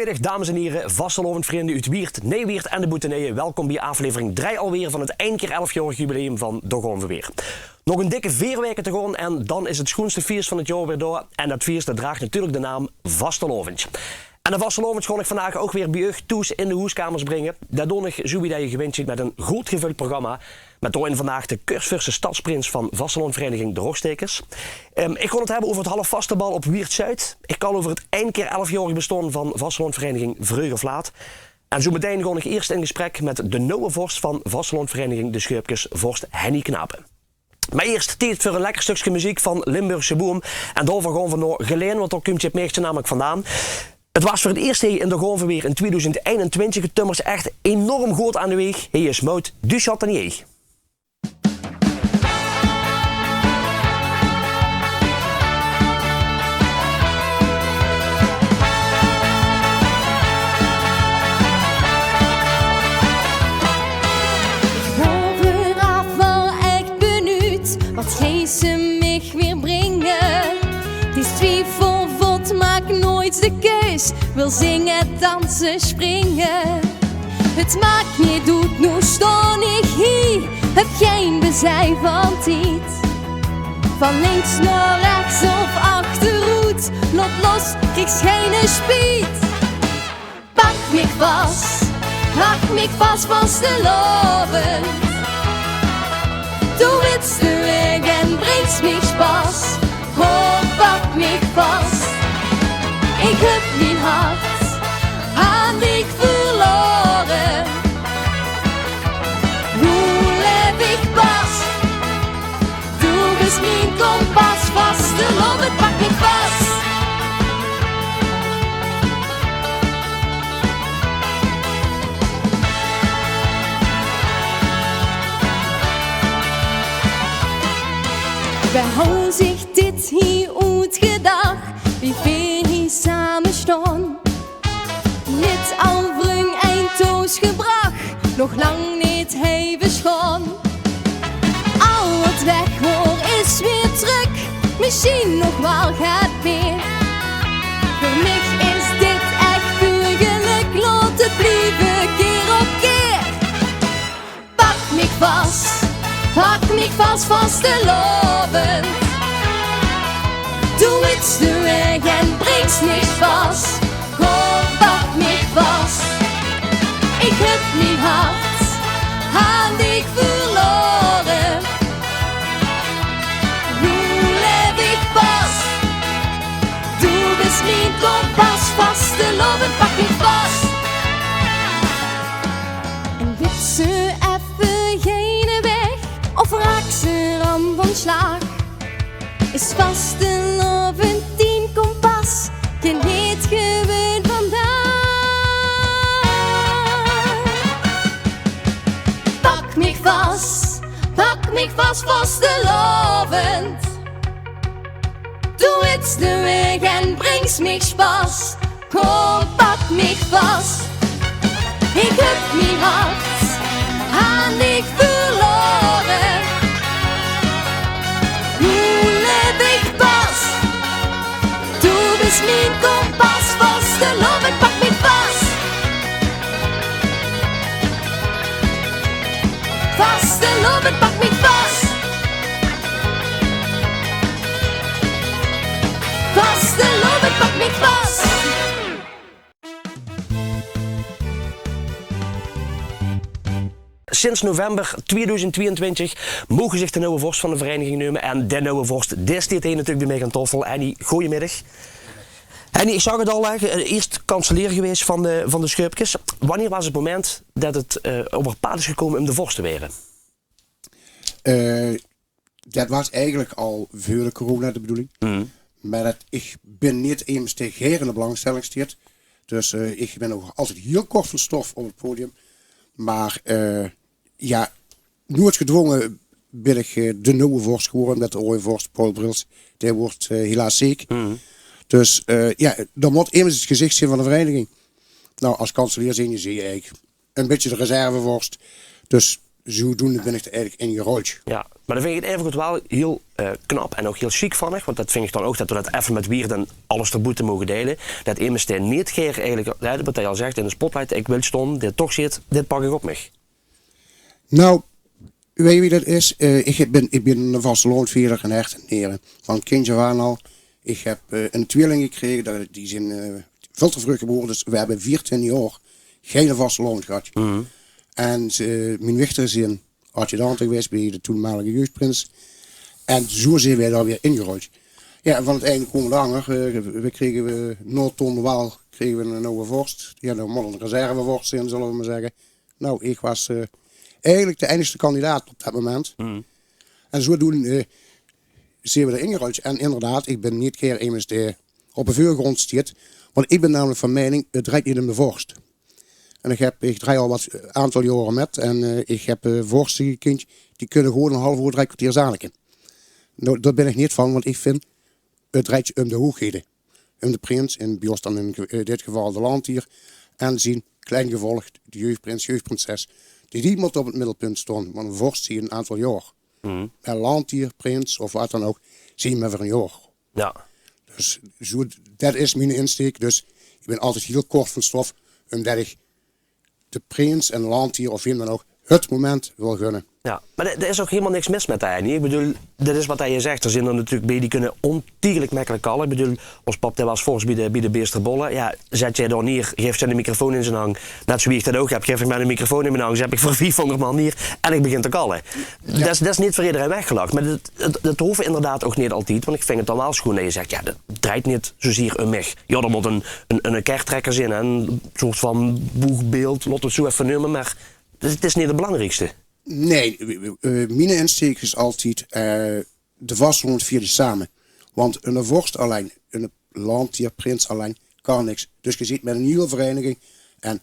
Goedemiddag dames en heren, vastelovend vrienden uit Wiert, Neewiert en de Boeteneeën. Welkom bij aflevering 3 alweer van het 1 keer 11-jarig jubileum van De Goon Weer. Nog een dikke 4 weken te gaan en dan is het schoonste feest van het jaar weer door. En dat feest dat draagt natuurlijk de naam Vastelovend. En de Vastelovend ga ik vandaag ook weer bij u toes in de hoeskamers brengen. Dat doe ik zo wie dat je gewend ziet met een goed gevuld programma. Met daarin vandaag de kursverse stadsprins van Vasteloonvereniging De Rogstekers. Ik ga het hebben over het halfvastenbal op Wiert Zuid. Ik kan over het 1 keer 11-jarig bestaan van Vasteloonvereniging Vreugevlaat. En zo meteen ga ik eerst in gesprek met de nieuwe vorst van Vasteloonvereniging De Scheupkes, vorst Henny Knapen. Maar eerst tijd voor een lekker stukje muziek van Limburgse Boom. En daarvoor gaan we naar Geleen, want daar komt je het meeste namelijk vandaan. Het was voor het eerst in de Goon weer in 2021. Het tummers echt enorm goed aan de weg. Hier is Mout du Chatanier. Wat gij ze mich weer brengen. Het is twijfelvol, maak nooit de keus. Wil zingen, dansen, springen. Het maakt niet doet, nu staan ik hier. Heb geen bezij van tijd. Van links naar rechts of achteruit. Lot los, krieg geen spiet. Pak mich vast vastelovend. Du willst du weg en bringst mich Spaß. Oh, pack mich fast. Ich heb mijn hart aan dich verloren. Nu leef ik pas. Du bist mijn kompas. Vastelovend, pak mich vast. We houden zich dit hier uitgedacht, wie veel hier samen staan. Niet al vrung eindtoos gebracht, nog lang niet hebben schoon. Al wat weg hoor is weer terug, misschien nog wel gaat weer. Voor mij is dit echt puur geluk, laat het blijven keer op keer. Pak mich vast vastelovend. Du willst du weg en bringst mich vast. Kom, pak mich vast. Ik heb mijn hart aan dich verloren. Nu leef ik pas. Du bist mijn kompas. Vastelovend, pak mich vast. En dit ze even geen weg. Of raak ze ram van slaag. Is vastelovend 10 kompas. Geen heet gewend vandaag. Pak mich vast vastelovend. Du willst du weg en bringst mich Spaß. Kom, pak mich vast. Ik heb mijn hart aan dich verloren. Nu leef ik pas. Du bist mijn kompas. Vastelovend, pak mich vast. Vastelovend, pak mich vast. Vastelovend, pak mich vast. Sinds november 2022 mogen zich de nieuwe vorst van de vereniging nemen. En de nieuwe vorst, daar staat hij natuurlijk bij mij aan tafel. Henny, goedemiddag. Henny, ik zag het al, eerst kanselier geweest van de Scheupkes. Wanneer was het moment dat het op het pad is gekomen om de vorst te worden? Dat was eigenlijk al voor de corona de bedoeling. Maar ik ben niet eens tegen her in de belangstelling steeds. Dus ik ben nog altijd heel kort van stof op het podium. Maar ja, nooit gedwongen ben ik de nieuwe vorst geworden. Met de oude vorst Paul Brils. Die wordt helaas ziek. Dus ja, dan moet immers het gezicht zijn van de vereniging. Nou, als kanselier zie je eigenlijk een beetje de reservevorst. Dus zodoende ben ik er eigenlijk in gerold. Ja, maar dan vind ik het even goed wel heel knap en ook heel chic van want dat vind ik dan ook dat we dat even met Wiert en alles ter boete mogen delen. Dat Eemestein niet keer eigenlijk, wat hij al zegt in de spotlight, ik wil staan, dit toch zit, dit pak ik op me. Nou, weet je wie dat is? Ik ben een vaste loonveerder en hecht en heren. Van kindje aan al. Ik heb een tweeling gekregen, die zijn veel te vroeg geboren, dus we hebben 24 jaar geen vaste loon gehad. En mijn wichtige zin adjudant geweest bij de toenmalige jeugdprins. En zo zijn wij daar weer ingerold. Ja, en van het einde komen we langer. We kregen Noord-Tonderwaal kregen we een nieuwe vorst. Die hadden een een reservevorst in, zullen we maar zeggen. Nou, ik was eigenlijk de enigste kandidaat op dat moment. En zodoende zijn we er ingerold. En inderdaad, ik ben niet keer iemand die op een vuurgrond staat. Want ik ben namelijk van mening, het draait niet om de vorst. En ik draai al wat aantal jaren met. En ik heb vorsten kindje, die kunnen gewoon een half uur, 3 kwartier zaniken. Nou, daar ben ik niet van, want ik vind, het draait om de hoogheden. Om de prins, en bij ons dan in dit geval de landdier. En zien, klein gevolg, de jeugdprins, jeugdprinses. Die moet op het middelpunt staan, want een vorst zie je een aantal jaar. Een landdier, prins of wat dan ook, zie je maar voor een jaar. Ja. Dus dat is mijn insteek. Dus ik ben altijd heel kort van stof, omdat ik de prins en landdier of wie dan ook het moment wil gunnen. Ja, maar er is ook helemaal niks mis met hij. Ik bedoel, dat is wat hij zegt. Er zijn er natuurlijk bij die kunnen ontiegelijk makkelijk kallen. Ik bedoel, ons pap was volgens bij de Beesterbollen. Ja, zet jij dan neer, geeft je een microfoon in zijn hang. Net zoals ik dat ook heb, geef ik mij een microfoon in mijn hang. Dus heb ik voor 400 man neer en ik begin te kallen. Ja. Dat is niet voor iedereen weggelakt. Maar dat hoeft inderdaad ook niet altijd. Want ik vind het dan wel schoon dat je zegt, ja, dat draait niet zozeer om mij. Ja, er moet een kerktrekker in, een soort van boegbeeld. Laat het zo even noemen, maar het is niet het belangrijkste. Nee, mijn insteek is altijd de vastloon vierde samen. Want een vorst alleen, een landdier, prins alleen, kan niks. Dus je zit met een nieuwe vereniging en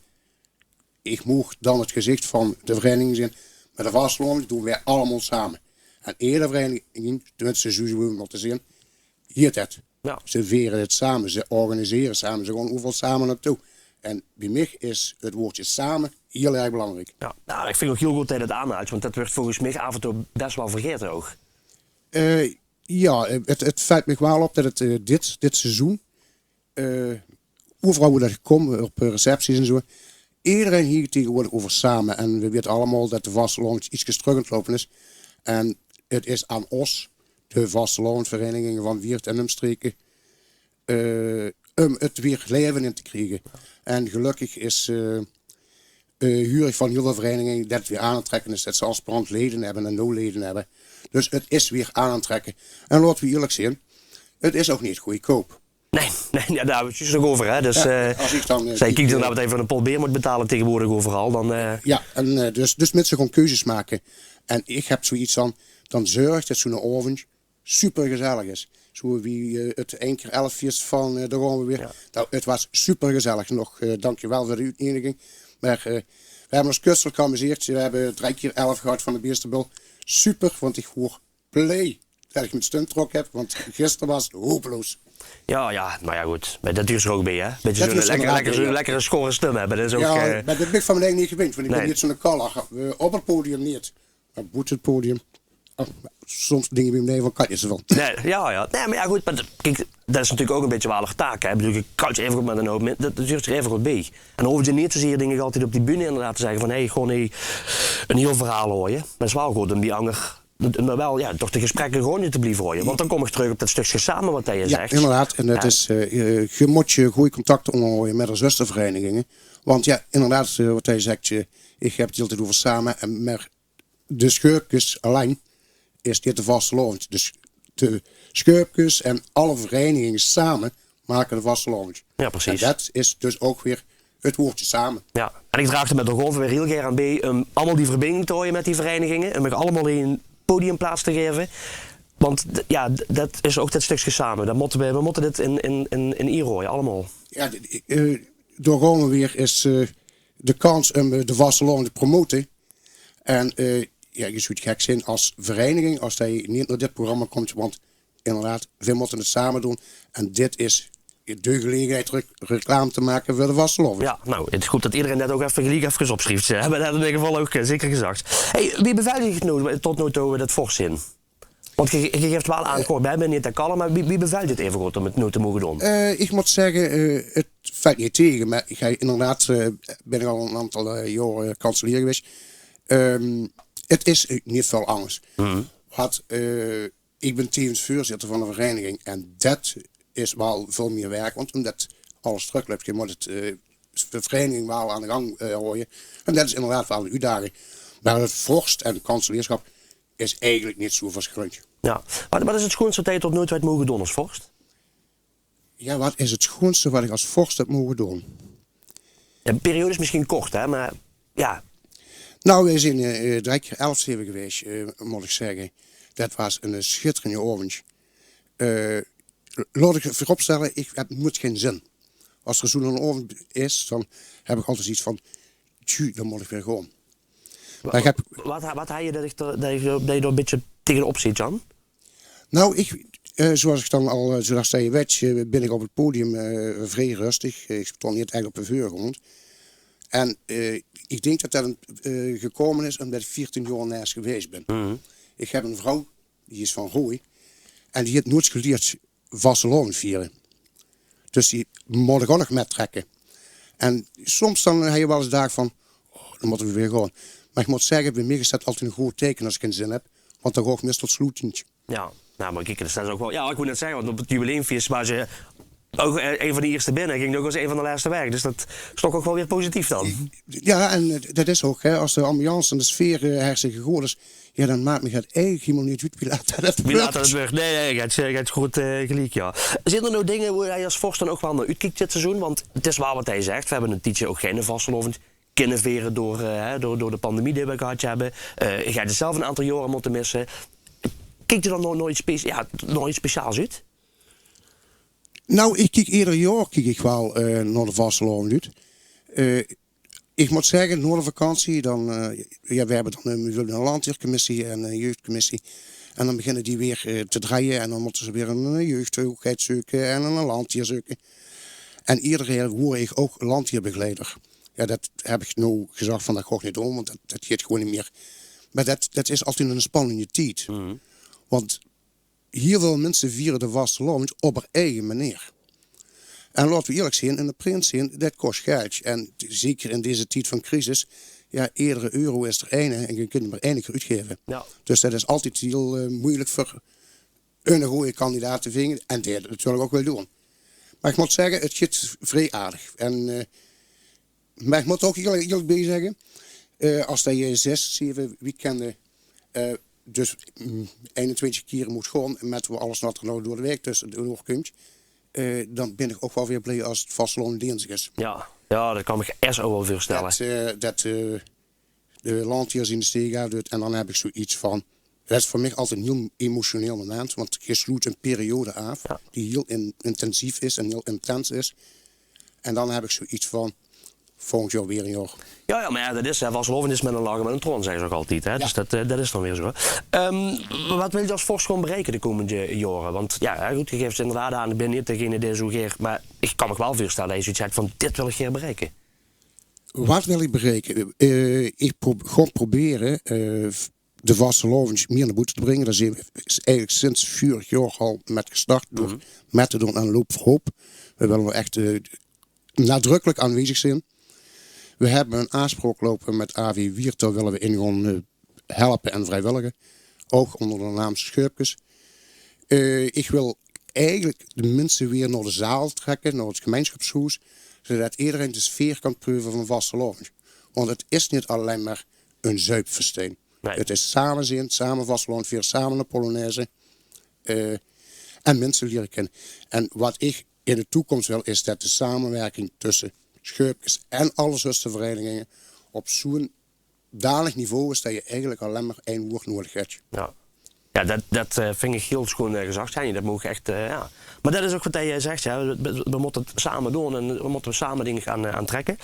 ik moet dan het gezicht van de vereniging zien. Met de vastloon doen wij allemaal samen. En iedere vereniging, tenminste sowieso om te zien, hier het. Ja. Ze veren het samen, ze organiseren samen, ze gaan overal samen naartoe. En bij mij is het woordje samen heel erg belangrijk. Ja, nou, ik vind ook heel goed dat je dat aanhaalt, want dat wordt volgens mij af en toe best wel vergeten ook. Ja, het valt me wel op dat het dit seizoen, overal hoe dat komt, op recepties en zo, iedereen hier tegenwoordig over samen. En we weten allemaal dat de vasteland iets terug aan het lopen is. En het is aan ons, de vastelandverenigingen van Wiert en omstreken, om het weer leven in te krijgen. En gelukkig is huur van heel veel verenigingen dat het weer aan het trekken is. Dat ze als brandleden hebben en no-leden hebben. Dus het is weer aan het trekken. En laten we eerlijk zijn, het is ook niet goedkoop. Nee, ja, daar hebben we het nog over. Hè. Dus als ik dan, kijk dan dat we even een pot beer moet betalen tegenwoordig overal. Dan, Ja, en dus mensen gaan keuzes maken. En ik heb zoiets dan zorg dat zo'n avond super gezellig is. Zo wie het 1 keer 11 feest van, daar gaan we weer. Ja. Nou, het was super gezellig. Nog dankjewel voor de uitnodiging. Maar we hebben ons kustelijk geamuseerd. We hebben 3 keer 11 gehad van de Beesterbul. Super, want ik hoor blij dat ik met stunttrok heb. Want gisteren was het hopeloos. Ja, maar ja goed. Maar dat duurt er ook bij, hè? Beetje zo'n lekkere schorre stem hebben. Dat is ook, ja, maar dat ben ik van mijn eigen niet gewend. Want ik ben niet zo'n kaller. Op het podium niet. Maar boeten het podium. Soms dingen bij me van kan je ze van. Nee, ja. Nee, maar ja goed, maar kijk, dat is natuurlijk ook een beetje een walige taak. Hè? Ik bedoel, je koudt je even goed met een hoop, dat duurt er even goed bij. En dan hoef je niet zozeer dingen altijd op die bühne inderdaad te zeggen van gewoon een heel verhaal hoor je. Maar het is wel goed om die anger, maar wel ja, toch de gesprekken gewoon niet te blijven horen. Want dan kom ik terug op dat stukje samen wat je zegt. Ja, inderdaad. En dat is, je moet je goede contacten onderhouden met de zusterverenigingen. Want ja, inderdaad, wat hij zegt, ik heb het altijd over samen. Maar de scheurkes alleen is dit de vaste lounge. Dus de scheurkes en alle verenigingen samen maken de vaste lounge. Ja, precies. En dat is dus ook weer het woordje samen. Ja, en ik draag er met de golf weer heel graag aan bij om allemaal die verbinding te houden met die verenigingen. En me allemaal een podiumplaats te geven. Want ja, dat is ook dat stukje samen. We moeten dit in Ierooien, allemaal. Ja, door gewoon weer is de kans om de vaste lounge te promoten. En ja, je zou het gek zijn als vereniging, als hij niet naar dit programma komt. Want inderdaad, we moeten het samen doen. En dit is de gelegenheid reclame te maken voor de vastelovers. Ja, nou, het is goed dat iedereen dat ook even opschrijft. Hebben we dat in ieder geval ook zeker gezegd. Hey, wie beveiligt het tot nu toe dat vorst in? Want je geeft wel aan, ik ben niet te kalm, maar wie bevalt het even goed om het nu te mogen doen? Ik moet zeggen, het valt niet tegen. Maar ik ga inderdaad, ben ik al een aantal jaren kanselier geweest. Het is niet veel anders. Ik ben tevens voorzitter van de vereniging. En dat is wel veel meer werk. Want omdat alles terugloopt, je moet het, de vereniging wel aan de gang houden. En dat is inderdaad wel een uitdaging. Maar het vorst en het kanselierschap is eigenlijk niet zo verschillend. Ja. Wat is het schoonste dat je tot nu toe hebt mogen doen als vorst? Ja, wat is het schoonste wat ik als vorst heb mogen doen? Ja, de periode is misschien kort, hè, maar ja. Nou, wij zijn 3 keer 11 geweest, moet ik zeggen. Dat was een schitterende avond. Laat ik het vooropstellen, het moet geen zin. Als er zo'n avond is, dan heb ik altijd iets van, dan moet ik weer gaan. Wat had je dat je er een beetje tegenop ziet, Jan? Nou, zoals ik dan al zoals je weet, ben ik op het podium vrij rustig. Ik stond niet echt op de voorgrond. En ik denk dat gekomen is omdat ik 14 jaar naast geweest ben. Ik heb een vrouw, die is van Rooi. En die heeft nooit geleerd vastelovend vieren. Dus die moet ik ook nog mettrekken. En soms dan heb je wel eens dagen van, dan moeten we weer gaan. Maar ik moet zeggen, bij mij is dat altijd een goed teken als ik geen zin heb. Want dan ga ik meestal tot sloetientje. Ja, nou, maar kijk, dat staat ook wel. Ja, ik moet net zeggen, want op het jubileumfeest was je ook een van de eerste binnen. Ging ook als een van de laatste weg. Dus dat is toch ook wel weer positief dan. Ja, en dat is ook, hè, als de ambiance en de sfeer hersen gegooid is. Ja, dan maakt me het eigenlijk helemaal niet uit wie laat het weg. Nee, het gaat goed gelijk, ja. Zijn er nou dingen waar je als vorst dan ook wel naar uitkijkt dit seizoen? Want het is waar wat hij zegt. We hebben een tijdje ook geen vastelovend kunnen veren door de pandemie die we gehad hebben. Je gaat er zelf een aantal jaren moeten missen. Kijk je dan nog iets speciaals uit? Nou, ik kijk ieder jaar wel naar de vastelovend uit. Ik moet zeggen, na de vakantie, dan, we hebben dan een landheercommissie en een jeugdcommissie. En dan beginnen die weer te draaien en dan moeten ze weer een jeugdhoogheid zoeken en een landheer zoeken. En iedere keer word ik ook landheerbegeleider. Ja, dat heb ik nu gezegd van dat ga ik niet doen, want dat gaat gewoon niet meer. Maar dat is altijd een spannende tijd. Want hier willen mensen vieren de vastelovend op haar eigen manier. En laten we eerlijk zijn, in de prins zijn, dat kost geld. En zeker in deze tijd van crisis, ja, iedere euro is er één en je kunt er maar één keer uitgeven. Ja. Dus dat is altijd heel moeilijk voor een goede kandidaat te vinden. En dat natuurlijk ook wel doen. Maar ik moet zeggen, het gaat vrij aardig. En, maar ik moet ook eerlijk bij zeggen, als je 6, 7 weekenden, dus 21 keer moet gaan met alles wat er nou door de week tussen doorkomt. Dan ben ik ook wel weer blij als het vastelovend dinsdag is. Ja, dat kan ik echt ook wel voorstellen. Dat de landheers in de steeg doet en dan heb ik zoiets van. Dat is voor mij altijd een heel emotioneel moment, want je sluit een periode af die heel intensief is en heel intens is. En dan heb ik zoiets van. Volgend jaar weer een jaar. Ja, maar ja, dat is vastelovend is met een lager met een tron, zeggen ze ook altijd. Hè? Ja. Dus dat is dan weer zo. Wat wil je als vorst gewoon bereiken de komende jaren? Want ja, goed, je geeft inderdaad aan, ik ben niet degene die zo geeft, maar ik kan me wel voorstellen dat je zoiets zegt van, dit wil ik graag bereiken. Wat wil ik bereiken? Ik ga proberen de vastelovend meer naar buiten te brengen. Daar zijn we eigenlijk sinds 4 jaar al met gestart door met te doen aan Loop voor Hoop. We willen echt nadrukkelijk aanwezig zijn. We hebben een aanspraak lopen met AV Wiert, daar willen we in gewoon helpen en vrijwilligen. Ook onder de naam Scheupkes. Ik wil eigenlijk de mensen weer naar de zaal trekken, naar het gemeenschapshuis, zodat iedereen de sfeer kan proeven van vastelovend. Want het is niet alleen maar een zuipfestijn. Nee. Het is samen zijn, samen vastelovend vieren, samen een Polonaise. En mensen leren kennen. En wat ik in de toekomst wil, is dat de samenwerking tussen Scheupkes en alle zusterverenigingen op zo'n danig niveau is dat je eigenlijk alleen maar 1 woord nodig hebt. Ja, dat vind ik heel schoon gezegd. Ja, dat moet echt, ja. Maar dat is ook wat jij zegt. Ja. We moeten het samen doen en we moeten samen dingen gaan aantrekken.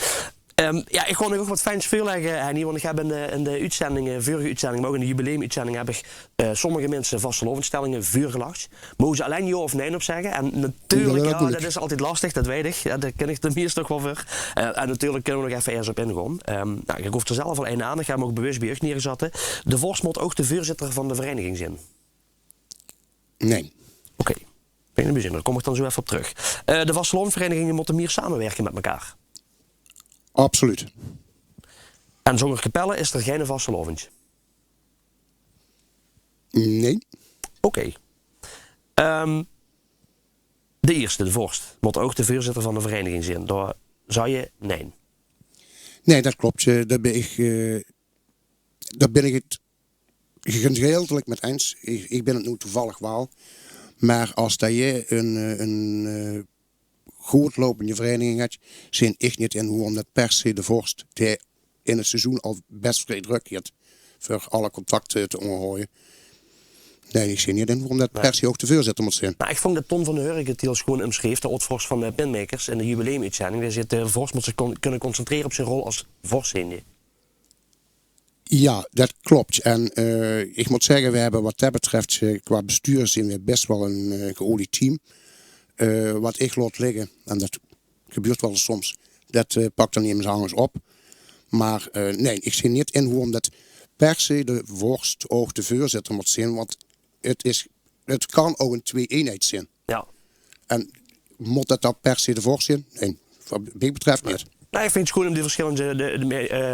Ja, ik ga nog ook wat fijns voorleggen, Henny, want ik heb in de uitzendingen, vorige uitzending, maar ook in de jubileumuitzending heb ik sommige mensen vastelovendstellingen vuurgelegd. Mogen ze alleen ja of nee op zeggen? En natuurlijk, dat is altijd lastig, dat weet ik. Ja, daar ken ik tenminste toch wel voor. En natuurlijk kunnen we nog even eerst op ingaan. Nou, ik hoef er zelf al één aan, ik heb hem ook bewust bij jeugd neergezet. De vorst moet ook de voorzitter van de vereniging zijn. Nee. Oké. Ben je bijzonder. Daar kom ik dan zo even op terug. De vastelovensverenigingen moeten meer samenwerken met elkaar. Absoluut. En zonder Capelle is er geen vastelovens. Nee. Oké. De eerste, de vorst, moet ook de voorzitter van de vereniging zijn. Daar zou je nee. Nee, dat klopt. Daar ben ik het gedeeltelijk met eens. Ik ben het nu toevallig wel. Maar als dat je een goed lopende vereniging hebt, zie ik niet in hoe omdat per se de vorst die in het seizoen al best vrij druk heeft voor alle contacten te onderhouden. Nee, ik zie niet in waarom dat per se ook de voorzitter moet zijn. Nou, ik vond dat Ton van der Hurk het heel schoon omschreef, de oud-vorst van de Pinmakers in de jubileumuitzending. Daar zit de vorst moet zich kunnen concentreren op zijn rol als vorst. Ja, dat klopt. En ik moet zeggen, we hebben wat dat betreft qua bestuur zijn we best wel een geolied team. Wat ik laat liggen, en dat gebeurt wel eens soms, dat pakt dan iemand anders op. Maar nee, ik zie niet in hoe dat per se de vorst ook de voorzitter moet zijn, want het kan ook een twee-eenheid zijn. Ja. En moet dat per se de vorst zijn? Nee, wat mij betreft niet. Nou, ik vind het goed om die verschillende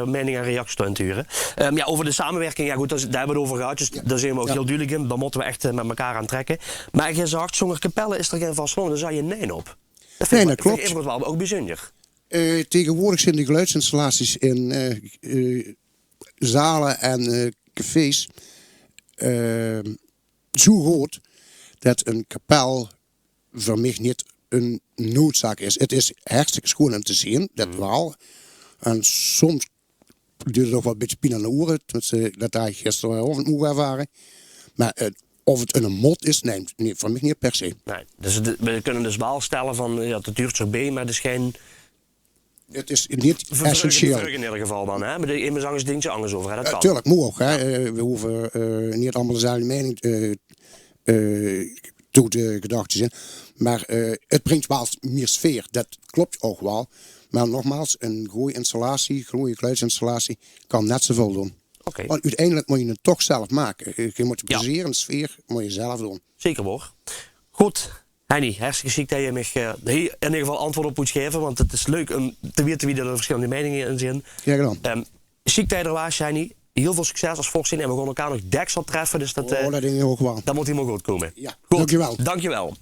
meningen en reacties te huren. Ja, over de samenwerking, ja goed, daar hebben we het over gehad. Dus daar zijn we ook heel duidelijk in. Daar moeten we echt met elkaar aan trekken. Maar je zegt, zonder Capelle is er geen vastelovend, daar zou je nee op. Dat vind ik klopt. Vind ik wel ook bijzonder. Tegenwoordig zijn de geluidsinstallaties in zalen en cafés zo groot dat een kapel voor mij niet een noodzaak is. Het is hartstikke schoon om te zien, dat wel. En soms duurt het nog wel een beetje pijn aan de oren. Dat daar gisteravond moe ervaren. Maar of het een mot is, nee, voor mij niet per se. Nee, dus we kunnen dus wel stellen van, ja, het duurt zo bij, maar het is geen... Het is niet essentieel. In ieder geval dan, hè? Maar de immers denkt je anders over, hè? Dat kan. Tuurlijk, moet ook. Hè. We hoeven niet allemaal dezelfde mening toe de gedachten zijn. Maar het brengt wel meer sfeer. Dat klopt ook wel. Maar nogmaals, een goede installatie, goede geluidsinstallatie kan net zoveel doen. Okay. Want uiteindelijk moet je het toch zelf maken. Je moet je plezier en de sfeer moet je zelf doen. Zeker hoor. Goed. Henny, hartstikke ziek dat je me in ieder geval antwoord op moet geven. Want het is leuk om te weten wie er verschillende meningen in zijn. Ja, gedaan. Ziek dat je er was, Henny. Heel veel succes als voorzien en we gaan elkaar nog deksel treffen. Dus dat denk ik ook wel. Dat moet helemaal goed komen. Ja, goed. Dankjewel.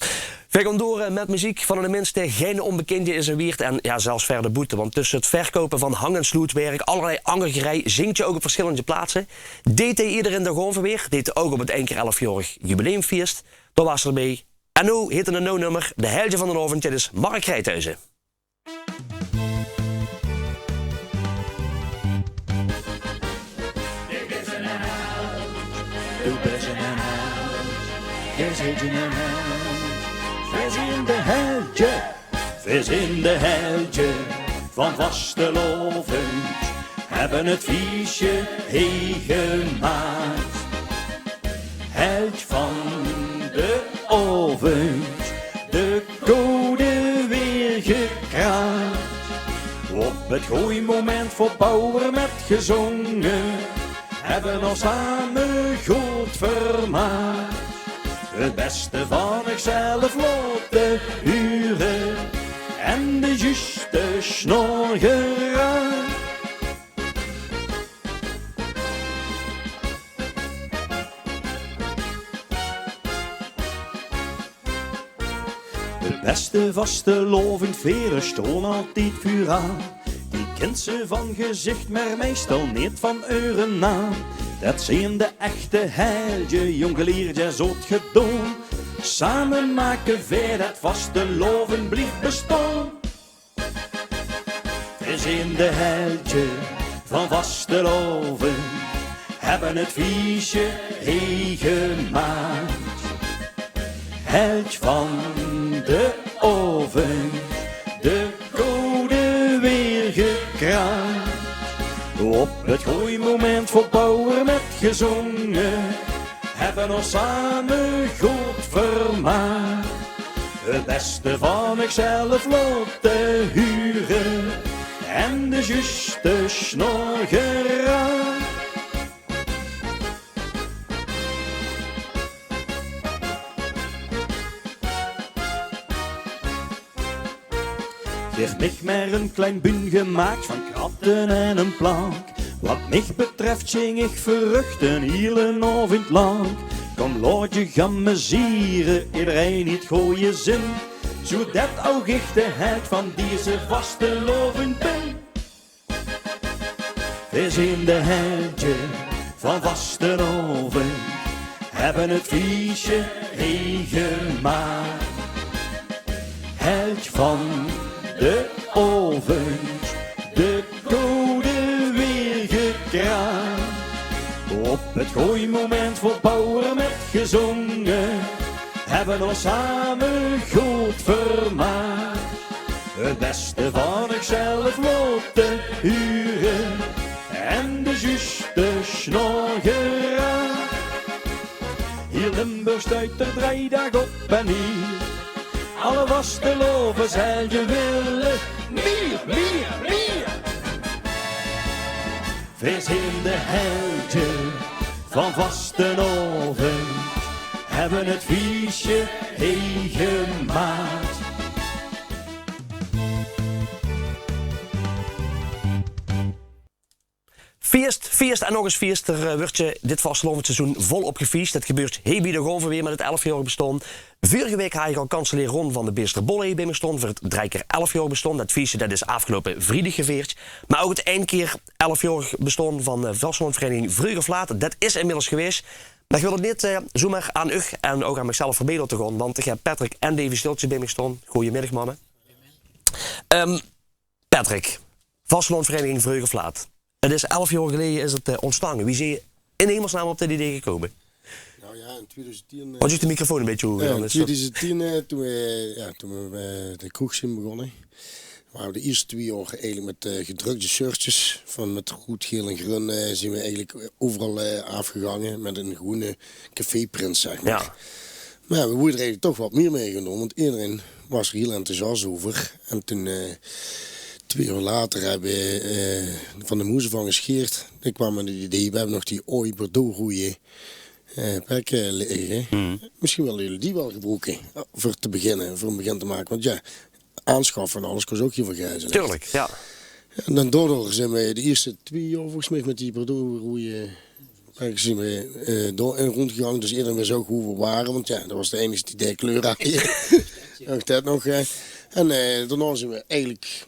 We gaan door met muziek van de minste geen onbekende is een wiert en ja, zelfs verder boete. Want tussen het verkopen van hang- en sloetwerk, allerlei angergerij, zingt je ook op verschillende plaatsen. Deed hij ieder in de Gonverweer, deed hij ook op het 1 keer 11-jarig jubileumfeest. Daar was erbij. En nu heette een no-nummer, de heldje van de avond, dit is Mark Rijthuizen. Vis in de heldje van vastelovend hebben het viesje gemaakt. Held van de ovend, de code weer gekraakt. Op het goeie moment voor Bouwer met gezongen, hebben ons samen goed vermaakt. Het beste van ikzelf laten huren en de juiste snorgeraad. De beste vastelovend veren stoon altijd vuur aan. Die kent ze van gezicht, maar meestal niet van euren naam. Dat zijn de echte heldje, jongeliertje zo't gedoen. Samen maken wij dat vastelovend blijft bestaan. We zijn de heldje van vastelovend, hebben het viesje gemaakt. Held van de oven, de code weer gekraakt. Op het goeie moment voor Bouwer met gezongen, hebben ons samen goed vermaakt. Het beste van ikzelf laten huren en de juiste snorgeraad. heeft mij maar een klein bun gemaakt van kratten en een plank. Wat mij betreft zing ik verrucht een hele avond lang. Kom laat je gaan mezieren, iedereen niet gooien zin. Zodat ook ik de held van deze vaste lovend ben. We zijn de heldje van Vastenhoven, hebben het feestje meegemaakt. Held van de ovens, de code weer gekraakt. Op het gooimoment voor Bouwer met gezongen, hebben ons samen goed vermaakt. Het beste van ikzelf laten huren en de juiste snorgera. Hier Limburg stuit er 3 dagen op en hier. Alle vastelovens heldje willen meer, meer, meer. We zijn de heldje van Vastenhoven, hebben het feestje meegemaakt. Feest en nog eens feest. Er wordt je dit vastelovend seizoen volop gefeest. Het gebeurt bij de Gonven weer met het 11-jarig bestaan. Vorige week had ik al kanselier Ron van de Beesterbolle bij me stond voor het 3x11-jarig bestaan. Dat feestje dat is afgelopen vrijdag gevierd. Maar ook het eindkeer 11-jarig bestaan van de Vastelovendvereniging Vroeg of Laat. Dat is inmiddels geweest. Maar ik wil het niet zomaar aan u en ook aan mezelf verbeteren te gaan. Want ik heb Patrick en Davy Stiltje bij me staan. Goedemiddag mannen. Patrick, Vastelovendvereniging Vroeg of Laat. Het is 11 jaar geleden is het ontstaan. Wie zie je in hemelsnaam op dit idee gekomen? Nou ja, in 2010... Wat is de microfoon een beetje hoger? Ja, in 2010, toen we de kroeg zijn begonnen, waren we de eerste 2 jaar eigenlijk met gedrukte shirtjes van met rood, geel en groen zijn we eigenlijk overal afgegangen met een groene caféprint, zeg maar. Ja. Maar ja, we worden er eigenlijk toch wat meer meegenomen, want iedereen was er heel enthousiast over. En toen... 2 jaar later hebben we van de moezen van gescheerd. Ik kwam met het idee, we hebben nog die Ooi Bordeaux roeien pekken liggen. Misschien willen jullie die wel gebruiken voor te beginnen, voor een begin te maken. Want ja, aanschaffen en alles kost ook heel veel geld. Tuurlijk, ja. En dan daardoor zijn we de eerste 2 jaar volgens mij met die Bordeaux roeien zijn we door en rondgegaan. Dus iedereen wist ook hoe we waren, want ja, dat was de enige die de kleur had. Ook dat nog. En daarna zijn we eigenlijk...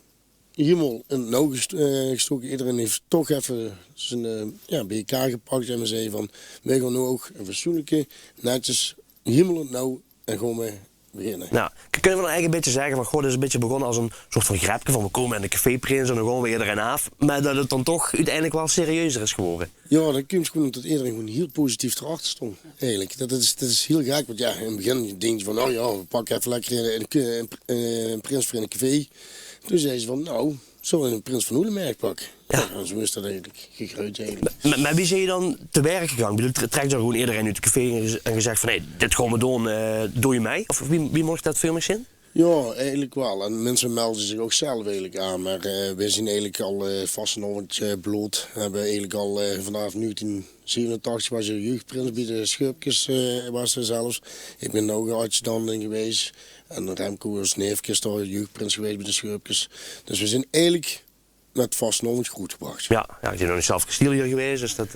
helemaal in het nauw gestoken. Iedereen heeft toch even zijn BK gepakt en we zeiden van, wij gaan nu ook een fatsoenlijke, netjes, helemaal in het nauw en gewoon mee beginnen. Nou, kunnen we dan eigenlijk een beetje zeggen van, goh, dit is een beetje begonnen als een soort van grapje van, we komen in de caféprins en dan gaan we iedereen af, maar dat het dan toch uiteindelijk wel serieuzer is geworden. Ja, dat komt gewoon omdat iedereen gewoon heel positief erachter stond, eigenlijk. Dat is heel gek, want ja, in het begin denk je van, nou ja, we pakken even lekker een prins voor in een café. Toen zei ze van, nou, zullen we een Prins van Oelenmerk pakken? Ja. En zo is dat eigenlijk gegroeid eigenlijk. Maar wie zijn je dan te werk gegaan? Trekt er gewoon iedereen uit de café en gezegd van, hé, dit gaan we doen, doe je mij? Of wie mocht dat filmen zien? Ja, eigenlijk wel. En mensen melden zich ook zelf eigenlijk aan. Maar wij zijn eigenlijk al vastenavond bloot. We hebben eigenlijk al vanaf 1987 was je jeugdprins bij de Schurpkes was er zelfs. Ik ben ook adjudant geweest. En Remco was neefjes daar jeugdprins geweest bij de Schurpkes. Dus we zijn eigenlijk met vastenavond goed gebracht. Ja, ik ben nog niet zelf kestiel hier geweest, dus dat...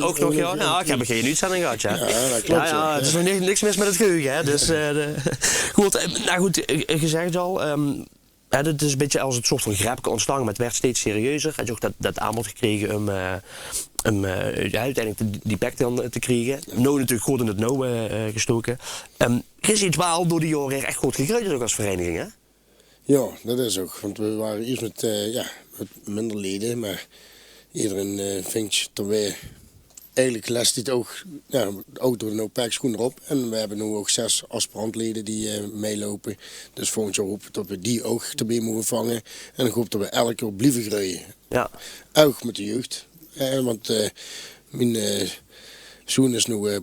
ook nog, ja. Nou, ik heb er geen uitzending gehad, ja. Ja, dat klopt. Ja, het is nog niks mis met het geheugen, hè. Dus, goed, gezegd al... het is een beetje als het soort van grapje ontstaan, maar het werd steeds serieuzer. Had je ook dat aanbod gekregen om uiteindelijk die pack te krijgen. Nou natuurlijk goed in het nauw gestoken. Is iets waar al door die jaren echt goed gegroeid is ook als vereniging, hè? Ja, dat is ook. Want we waren eerst met minder leden, maar iedereen vindt dat wij eigenlijk les dit ook door de no-pack schoen erop. En we hebben nu ook 6 aspirantleden die meelopen. Dus volgend jaar hopen dat we die ook erbij mogen vangen. En ik hoop dat we elke keer blijven groeien. Ja. Ook met de jeugd. Want mijn zoon is nu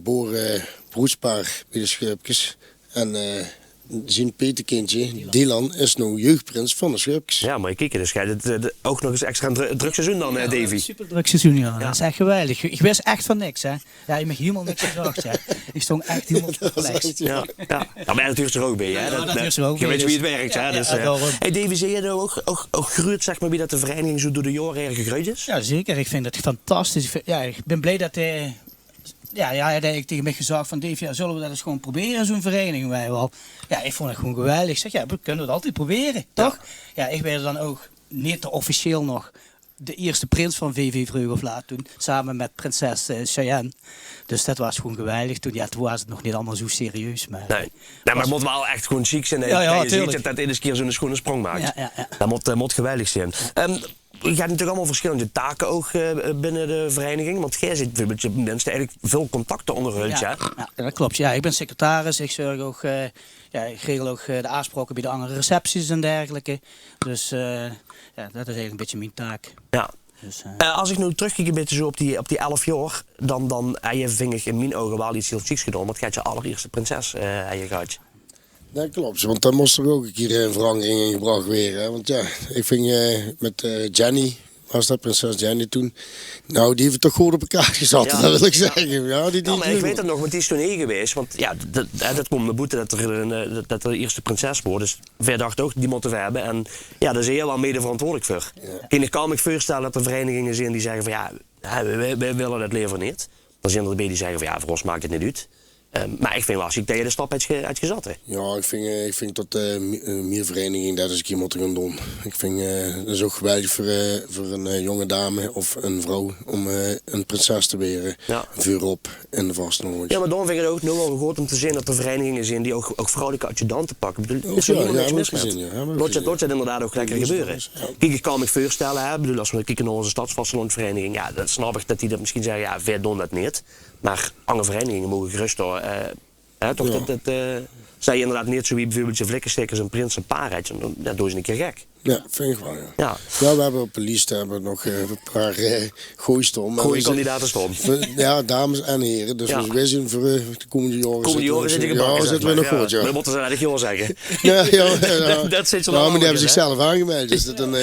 broedspaar bij de Schurpkes. En zijn petekindje, Dylan, is nou jeugdprins van de Schipkes. Ja, maar kijk, dus jij ook nog eens extra een druk seizoen dan, Davy. Super druk seizoen, ja. Dat is echt geweldig. Ik wist echt van niks, hè. Ja, je mag helemaal niks gezegd, hè. Ik stond echt helemaal perplex. Ja. Maar natuurlijk er ook bij, hè. Ja, dat is er ook je bij, weet wie dus- het werkt, ja, hè. Dus, ja, daarom. hey, Davy, zie je nou ook gegroeid, zeg maar, wie dat de vereniging zo door de jaren erg gegroeid is? Ja, zeker. Ik vind het fantastisch. Ik ben blij dat hij... hij had eigenlijk tegen mij gezegd van Dave, ja, zullen we dat eens gewoon proberen, zo'n vereniging? Wij wel. Ja, ik vond het gewoon geweldig. Ik zeg, ja, we kunnen het altijd proberen, toch? Ja, ik werd dan ook niet officieel nog de eerste prins van VV vroeg of laat toen, samen met prinses Cheyenne. Dus dat was gewoon geweldig. Toen was het nog niet allemaal zo serieus. Maar Nee, maar het moet wel echt gewoon chic zijn. Ja, je ziet tuurlijk. dat eens keer zo'n schone sprong maakt. Ja. Dat moet geweldig zijn. Je hebt natuurlijk allemaal verschillende taken ook binnen de vereniging. Want jij zit met je mensen eigenlijk veel contacten onderhoudt. Ja, dat klopt. Ja, ik ben secretaris. Ik zorg ook, ik regel ook de afspraken bij de andere recepties en dergelijke. Dus dat is eigenlijk een beetje mijn taak. Ja. Dus, Als ik nu terugkijk een beetje zo op die 11 jaar, dan heb je, vind ik, in mijn ogen wel iets heel chics gedaan. Want je had je allereerste prinses je gehad. Dat klopt, want dan moest er ook een keer een verandering in gebracht worden. Hè? Want ja, ik vind met Jenny, was dat prinses Jenny toen, nou die heeft het toch goed op elkaar gezet, Ja. dat wil ik zeggen. Ja, Maar ik weet het nog, want die is toen heen geweest. Want ja, dat komt naar boete dat er de eerste prinses wordt. Dus wij dachten ook, die moeten we hebben. En ja, daar is heel wel mede verantwoordelijk voor. Ik kan me voorstellen dat er verenigingen zijn die zeggen van ja, wij willen dat liever niet. Dan zijn er erbij die zeggen van ja, voor ons maakt het niet uit. Maar ik vind wel, als ik tegen de stap uit gezet. Ja, ik vind dat meer vereniging dat is een keer moeten gaan doen. Ik vind dat is ook geweldig voor een jonge dame of een vrouw om een prinses te weren. Ja. Vuur op in de vaste Ja, maar dan vind ik het ook nu wel goed om te zien dat er verenigingen zijn die ook vrouwelijke adjudanten pakken. Ik bedoel, is er helemaal niks mis met. Laat je het inderdaad ook lekker gebeuren. Kijk, ik kan me voorstellen, hè, bedoel, als we kijken naar onze stadsvastlandvereniging, ja, dat snap ik dat die dat misschien zeggen, ja, wij doen dat niet. Maar andere verenigingen mogen gerust door. Toch zij inderdaad niet zo wie bijvoorbeeld je vlikkenstickers en prins en paarheid. Dat doen ze een keer gek. Ja, vind ik wel, ja. Ja. Ja, we hebben op de lijst nog een paar gooistom. Goeie kandidaten stom. Ja, dames en heren. Dus Ja. wij zijn voor de komende jaren. Komende jaren zit ik gebakken. Ja, zitten we nog goed, ja. Dat moeten ze eigenlijk wel zeggen. Ja. Dat zit je Nou, maar die hebben hè? zichzelf aangemeld. Dus dat een,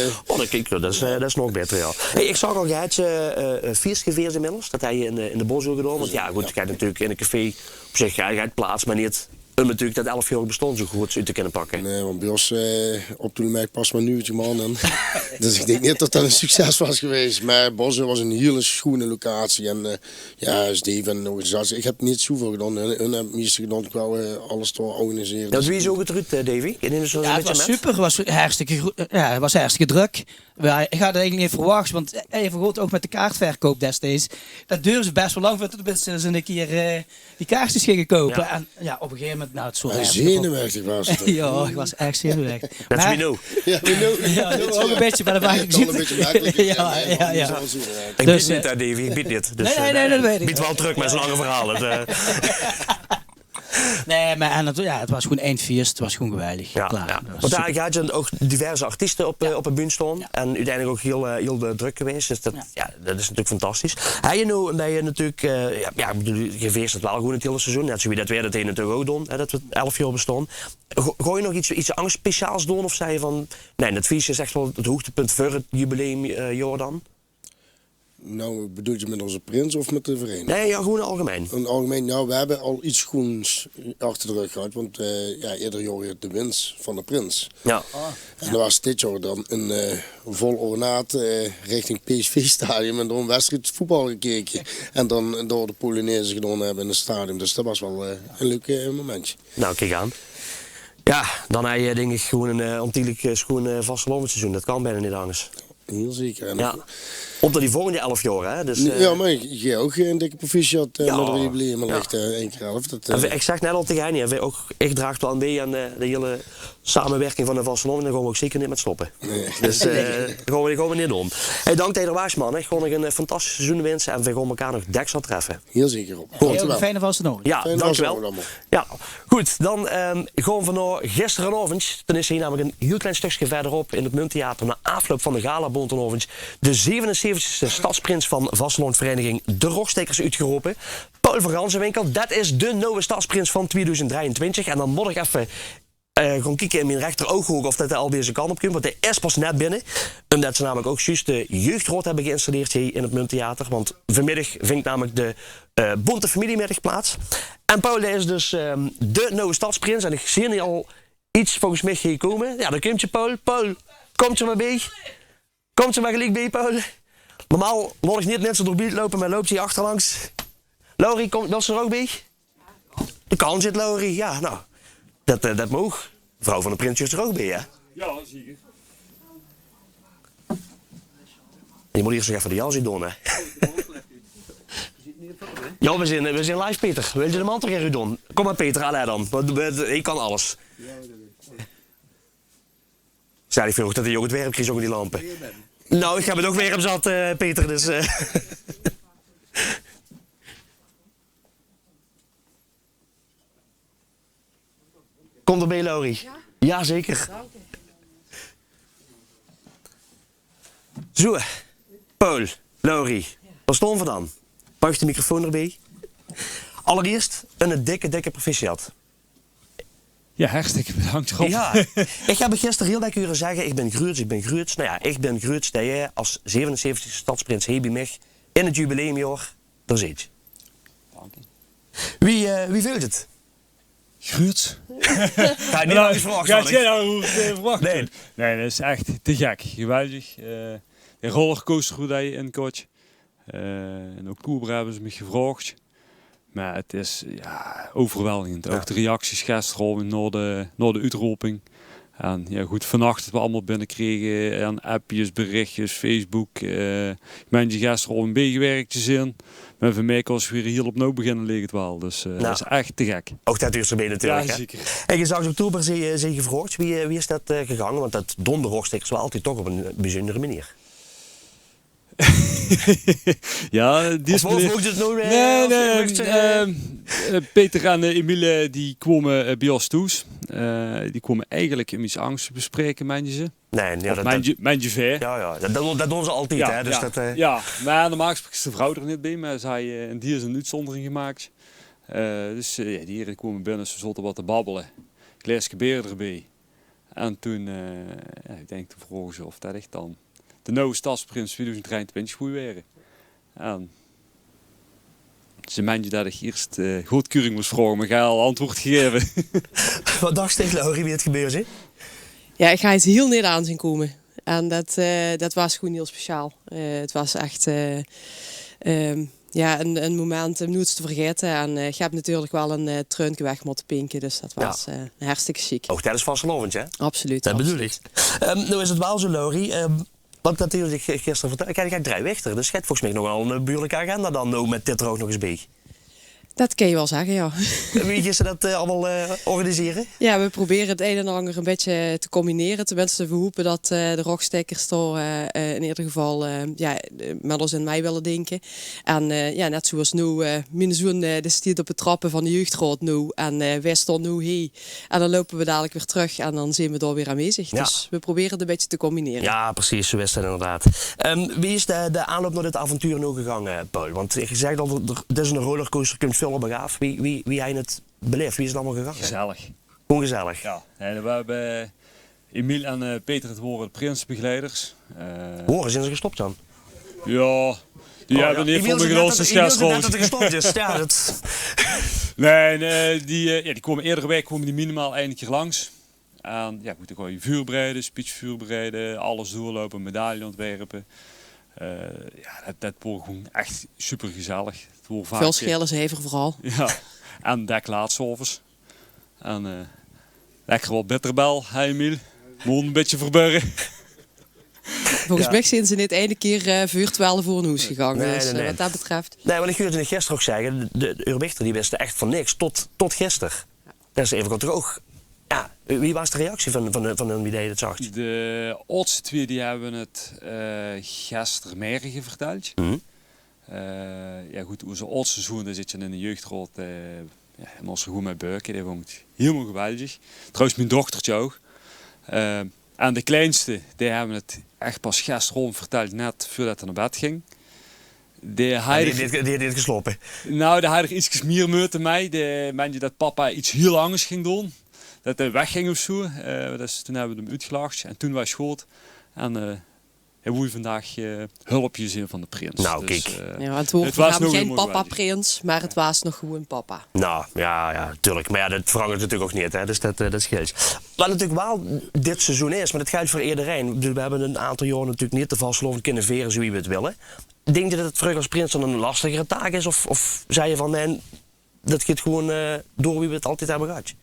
Dat is nog beter, ja. Hey, ik zag al, jij had je Viersgeveers inmiddels. Dat heb je in de Boshoek gedaan. Want ja, goed, je hebt natuurlijk in een café op zich, je hebt plaats, maar niet natuurlijk dat 11 jaar bestond zo goed uit te kunnen pakken. Nee, want bij ons op toen mij pas maar nu man. En, dus ik denk niet dat dat een succes was geweest. Maar Bossen was een hele schone locatie. En ja, Steve en nog eens. Ik heb niet zoveel gedaan. Hun hebben het meeste gedaan qua alles te organiseren. Dat is wie zo goed eruit, Davy? Ja, het was super. Het was hartstikke druk. Ja, ik had het eigenlijk niet verwacht, want even goed ook met de kaartverkoop destijds. Dat duurde ze best wel lang voordat ze een keer die kaartjes gingen kopen. Ja. En ja, op een gegeven moment, nou het is zo En erg. zenuwachtig was het. Ja, ik was echt zenuwachtig. Dat is Maar- wie nou. Ja, Ja, dat is ook een beetje, maar dat maak ik al een beetje makkelijk. Ja. Ik Dus, bied niet, Davy. Ik bied niet. Dus, Nee, dat weet ik. Biedt wel terug met zo'n lange verhaal. Nee, maar het was gewoon eindfeest. Het was gewoon geweldig. Ja, Klaar. ja. Dat was Want super. daar had je ook diverse artiesten op een bühne staan. Ja. En uiteindelijk ook heel druk geweest. Dus dat is natuurlijk fantastisch. Heb je nou ben je natuurlijk, ik bedoel, je feest het wel gewoon het hele seizoen. Net zoals dat wij dat een natuurlijk ook doen, hè, dat we 11 jaar bestaan. Gooi je nog iets anders speciaals doen? Of zei je van, nee, het feest is echt wel het hoogtepunt voor het jubileumjaar dan? Nou, bedoel je met onze prins of met de vereniging? Nee, ja, gewoon algemeen. In het algemeen, nou, we hebben al iets goeds achter de rug gehad. Want ieder jaar weer de winst van de prins. Ja. En dat was dit jaar dan een vol ornaat richting PSV-stadion. En door een wedstrijd voetbal gekeken. En dan door de Polonaise gedaan hebben in het stadion. Dus dat was wel een leuk momentje. Nou, kijk aan. Ja, dan heb je denk ik gewoon een ontiegelijk schoon vastelovenseizoen. Dat kan bijna niet anders. Heel zeker. En Ja. Omdat die volgende 11 jaar, hè? Dus, ja, maar je ook een dikke proficiat Ja. met een jubileum. Maar Ja. ligt 1 keer 11. ik zeg net al tegen jij, ik draag wel mee aan de hele samenwerking van de Vastelovend. Daar gaan we ook zeker niet met stoppen. Nee. Dus daar gaan we niet om. Hey, dank tegen de waars, man. Ik ga nog een fantastisch seizoen wensen en we gaan elkaar nog deksel treffen. Heel zeker op. Heel een fijne vaste Ja, Fijne dankjewel. vastelovend Ja, goed. Dan gaan we naar gisteravond. Dan is hier namelijk een heel klein stukje verderop in het Munttheater na afloop van de gala Bontenovens de 77e stadsprins van Vastelovendvereniging De Rogstekers uitgeroepen. Paul van Gansenwinkel, dat is de nieuwe stadsprins van 2023. En dan moet ik even gewoon kijken in mijn rechterooghoek of dat hij al deze kant op komt. Want hij is pas net binnen. Omdat ze namelijk ook juist de jeugdrood hebben geïnstalleerd hier in het Munttheater. Want vanmiddag vindt namelijk de Bonte Familiemiddag plaats. En Paul is dus de nieuwe stadsprins. En ik zie nu al iets volgens mij hier komen. Ja, dan komt je Paul. Paul, komt je maar bij. Komt je maar gelijk bij, Paul. Normaal laat ik niet net zo door beeld lopen, maar loopt hij achterlangs. Laurie, wil ze er ook bij? De kans zit, Laurie. Ja, nou, dat mag. Vrouw van de prins is er ook bij, hè? Ja, zeker. Je moet eerst nog even de jas doen, hè? Ja, we zijn live, Peter. Wil je de man toch even doen? Kom maar, Peter, allez dan. Want ik kan alles. Stel je voor dat de jongen het werk kreeg ook in die lampen. Nou, ik heb het ook weer op zat, Peter, dus... Komt erbij, Laurie? Ja, zeker. Zo, Paul, Laurie, wat stonden we dan? Pak de microfoon erbij. Allereerst een dikke proficiat. Ja, hartstikke bedankt, Rob. Ja, ik heb gisteren heel lekker horen zeggen, ik ben Gruuts. Nou ja, ik ben Gruuts dat jij als 77e stadsprins Hebi Mich in het jubileumjaar daar zit. Wie vult het? Gruuts. Ga je niet nog eens verwachten? Ga jij nou verwachten? Nee, dat is echt te gek. Geweldig. De rollercoaster hoe dat je in coach. En ook Cobra hebben ze me gevraagd. Maar het is overweldigend. Ja. Ook de reacties gisteren na de uitroping. En ja, goed, vannacht het we allemaal binnenkregen. En appjes, berichtjes, Facebook. Mensen gisteren al een beetje werkjes in. Maar voor mij als we weer hier opnieuw beginnen liggen het wel. Dus dat is echt te gek. Ook dat uur erbij natuurlijk. Ja, hè? zeker. En je zag in oktober zijn gevraagd. Wie is dat gegaan? Want dat donderhoogstekkers wel altijd toch op een bijzondere manier. Ja, die is het nou Peter en Emiele die kwamen bij ons toe. Die kwamen eigenlijk iets angst bespreken, meen je ze? Nee, ja, meen je ver? Ja, dat doen ze altijd. Ja, hè? Dus ja, maar normaal gesproken is de vrouw er niet bij, maar zij en die is een uitzondering gemaakt. Dus die heren kwamen binnen, ze zochten wat te babbelen. Klees gebeuren erbij. En toen, ik denk, toen vroegen ze of dat echt dan de nieuwe stadsprins 2023 goed waren. En ze meenden dat ik eerst goedkeuring moest vragen, maar ik ga al antwoord gegeven. Wat dacht je, Laurie, wie het gebeurd is? Ja, ik ga het heel net aan zien komen. En dat was gewoon heel speciaal. Het was echt een moment om nooit te vergeten. En je hebt natuurlijk wel een treuntje weg moeten pinken. Dus dat was hartstikke chic. Ook tijdens vastelovend, hè? Absoluut. Dat bedoel ik. Nou is het wel zo, Laurie. Want natuurlijk gisteren vertelde, kijk, ik drie Wichter. Dus je hebt volgens mij nog wel een buurlijke agenda dan ook met dit er ook nog eens bij. Dat kan je wel zeggen, ja. Wie gaan ze dat allemaal organiseren? Ja, we proberen het een en ander een beetje te combineren. Tenminste, we hopen dat de rockstekkers er in ieder geval met ons in mij willen denken. En net zoals nu, mijn zoon die staat op het trappen van de jeugdraad nu. En wij staan nu hier. En dan lopen we dadelijk weer terug en dan zijn we daar weer aanwezig. Ja. Dus we proberen het een beetje te combineren. Ja, precies, zo is het inderdaad. Wie is de aanloop naar dit avontuur nu gegaan, Paul? Want je zegt al, dit is een rollercoaster, komt veel op begaaf. Wie hij het beleefd? Wie is het allemaal gegaan? Gezellig. Gewoon gezellig. Ja, nee, we hebben Emiel en Peter het woorden de prinsbegeleiders. Horen, zijn ze gestopt dan? Ja, die hebben niet van de grootste schaatsrol. Dat het gestopt is. Ja, dat... Nee, die komen iedere week die minimaal één keer langs. En ja, moeten gewoon je vuur bereiden, speechvuur bereiden, alles doorlopen, medaille ontwerpen. Dat wordt gewoon echt super gezellig. Veel schelen zeven vooral. Ja, en deklaatservice. En lekker wat bitterbel, Emiel. Moet een beetje verbergen. Volgens mij zijn ze niet ene keer virtueel voor een hoes gegaan. Nee, dus nee. wat dat betreft. Nee, want ik hoorde het gisteren ook zeggen. De Urbichter die wisten echt van niks tot gisteren. Dat is even droog. Ja, wie was de reactie van hun wie dat zag? De oudste twee die hebben het gisteren morgen verteld. Ja goed, onze oudste zoon daar zit je in de jeugdraad. En onze goed met buiken, die woont helemaal geweldig. Trouwens mijn dochtertje ook. En de kleinste, die hebben het echt pas gisteren verteld, net voordat hij naar bed ging. Die heeft geslopen. Nou, die had er iets meer met mij. Die meende dat papa iets heel anders ging doen. dat hij wegging of zo. Dus toen hebben we hem uitgelaagd en toen was het goed. En hij wil vandaag hulpjes in van de prins. Nou, dus, kijk. Ja, het woord het was was nog geen helemaal papa-prins, maar het was nog gewoon papa. Nou, ja, tuurlijk. Maar ja, dat verandert natuurlijk ook niet, hè. Dus dat scheelt. Wat natuurlijk wel dit seizoen is, maar dat geldt voor iedereen. Ik bedoel, we hebben een aantal jaren natuurlijk niet te vastgelovend kunnen veren zoals we het willen. Denk je dat het terug als prins dan een lastigere taak is? Of zei je van, nee, dat gaat gewoon door wie we het altijd hebben gehad?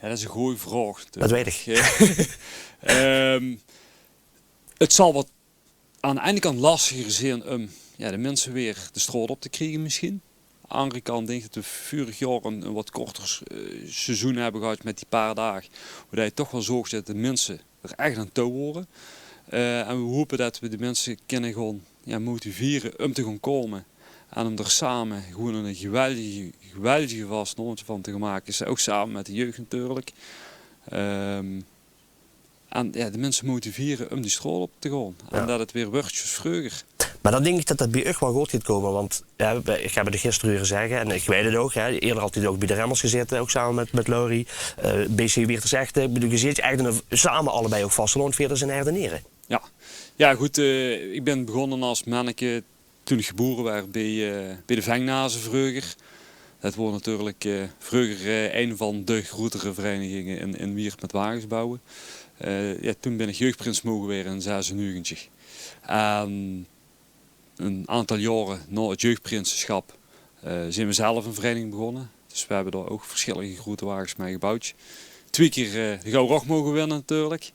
Ja, dat is een goede vraag. Dat weet ik. Het zal wat aan de ene kant lastiger zijn om de mensen weer de straat op te krijgen misschien. Aan de andere kant denk ik dat we vorig jaar een wat korter seizoen hebben gehad met die paar dagen. Waar je toch wel zorgt dat de mensen er echt aan toe horen. En we hopen dat we de mensen kunnen gewoon motiveren om te gaan komen. En om er samen gewoon een geweldige vastnovend van te maken. Ook samen met de jeugd natuurlijk. En de mensen motiveren om die straat op te gaan. Ja. En dat het weer wordt zoals vroeger. Maar dan denk ik dat dat bij echt wel goed gaat komen. Want ik heb het gisteren uren zeggen en ik weet het ook. Hè, eerder had hij ook bij de Remmers gezeten, ook samen met Laurie. BC Weerters echt. Ik bedoel, je ziet eigenlijk samen allebei ook vastgeloonveerders en Erdeneren. Ja goed. Ik ben begonnen als manneke toen ik geboren werd bij de Vengnazen vroeger. Dat was natuurlijk vroeger een van de grotere verenigingen in Wiert met wagens bouwen. Toen ben ik jeugdprins mogen weer in 96. Een aantal jaren na het jeugdprinsenschap zijn we zelf een vereniging begonnen. Dus we hebben daar ook verschillende grote wagens mee gebouwd. 2 keer de Gouden Rog mogen winnen natuurlijk.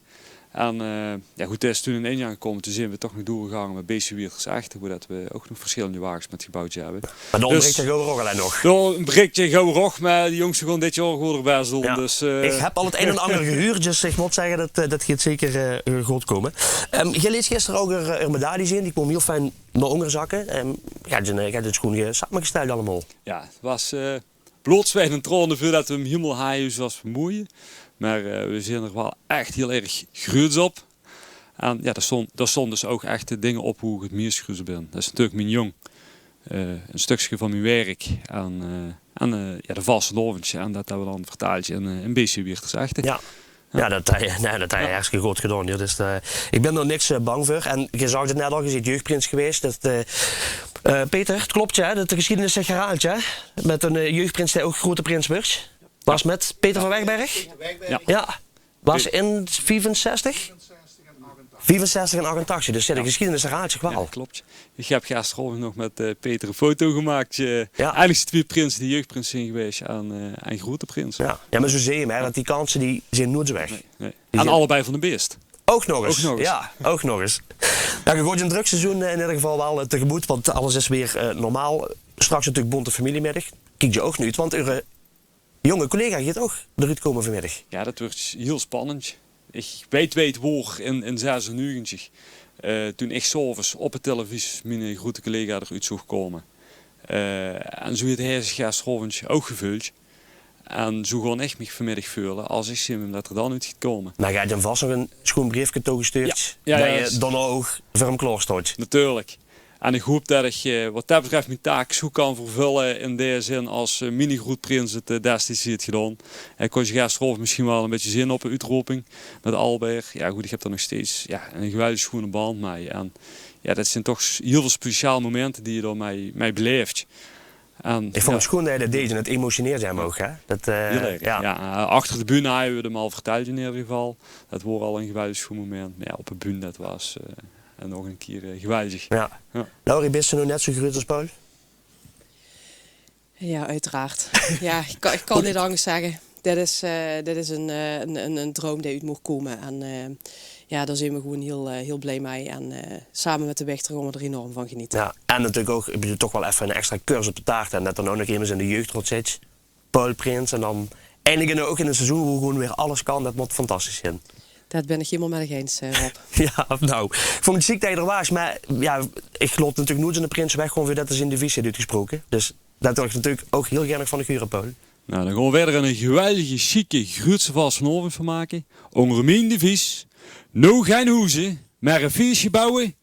En goed, dat is toen in 1 jaar gekomen. Toen zijn we toch nog doorgegaan met BC Weerters echt. Zodat we ook nog verschillende wagens met gebouwd hebben. Maar dan ontbreekt de Gouden Rog alleen nog. Dan ontbreekt je Gouden Rog, maar de jongste gewoon dit jaar gewoon erbij zullen. Ja. Dus, ik heb al het een en ander gehuurd, dus ik moet zeggen dat gaat zeker goed komen. Je leest gisteren ook er medailles in, die komen heel fijn naar onderzakken. Je hebt het schoen samengesteld allemaal. Ja, het was bloodzwijn en tranen voordat we hem helemaal haaien was vermoeien. Maar we zijn er wel echt heel erg groots op. En ja, daar stond dus ook echt de dingen op hoe ik het meest groots ben. Dat is natuurlijk mijn jong. Een stukje van mijn werk. En de vaste loventje. En dat hebben we dan vertaald in BC Weerters echt. Ja, dat heb je hartstikke goed gedaan. Ja. Dus, ik ben er niks bang voor. En je zag het net al, je bent jeugdprins geweest. Peter, het klopt ja, dat de geschiedenis zich herhaalt. Ja? Met een jeugdprins die ook grote prins werd. Was met Peter van Wegberg? Ja. Was in 65? 64 en 88, dus de geschiedenis herhaalt zich wel. Ja, klopt. Ik heb gisteren nog met Peter een foto gemaakt. Eigenlijk is het 2 prinsen die jeugdprins zijn geweest en grote prins. Ja, maar zo zie je hem, dat die kansen die zijn nooit zo weg. Nee. En allebei van de beest. Ook nog eens. Ja, ook nog eens. Ja, je gooit een druk seizoen in ieder geval wel tegemoet, want alles is weer normaal. Straks natuurlijk bonte familiemiddag. Kijk je ook nu uit, want uw jonge collega gaat ook eruit komen vanmiddag. Ja, dat wordt heel spannend. Ik weet waar in 96. Toen ik 's avonds op de televisie mijn grote collega eruit zag komen. En zo heeft hij zich gisteravond ook gevuld. En zo gewoon echt me vanmiddag voelen als ik zie hem dat er dan uit gaat komen. Maar ga je dan vast nog een schoon briefje toegestuurd? Ja, dat je dan ook voor hem klaar staat? Natuurlijk. En ik hoop dat ik wat dat betreft mijn taak zo kan vervullen in deze zin als mini-grootprins het destijds heeft gedaan. Ik kon je gisteravond misschien wel een beetje zin op een uitroping met Albert. Ja goed, ik heb daar nog steeds een geweldige schone band mee. En ja, dat zijn toch heel veel speciale momenten die je door mij beleeft. En, ik vond het schoon dat je dat deed en het emotioneert hem ook. Hè? Dat, heel erg. Ja, achter de bühne hebben we hem al verteld in ieder geval. Dat was al een geweldig schoon moment. Maar ja, op de bühne dat was... En nog een keer geweldig. Ja. Laurie, ben je nog net zo groot als Paul? Ja, uiteraard. Ja, ik kan niet anders zeggen. Dit is een droom die uit moet komen. En daar zijn we gewoon heel blij mee. En samen met de Wechter gaan we er enorm van genieten. Ja, en natuurlijk ook, ik bedoel, toch wel even een extra cursus op de taart. En dat dan ook nog iemand in de jeugd zit. Paul Prins. En dan eindelijk ook in een seizoen waar gewoon weer alles kan. Dat moet fantastisch zijn. Dat ben ik helemaal met je eens, Rob. Ja, nou, ik vond het ziek dat je er was, maar ja, ik geloof natuurlijk nooit in de prins weg, gewoon weer dat is in de visie uitgesproken. Dus dat wil ik natuurlijk ook heel graag van de Gurenpool. Nou, dan gaan we verder een geweldige, chique, grootse vals van Oven van maken. Onder mijn devies, nou geen hoezen, maar een feestje bouwen.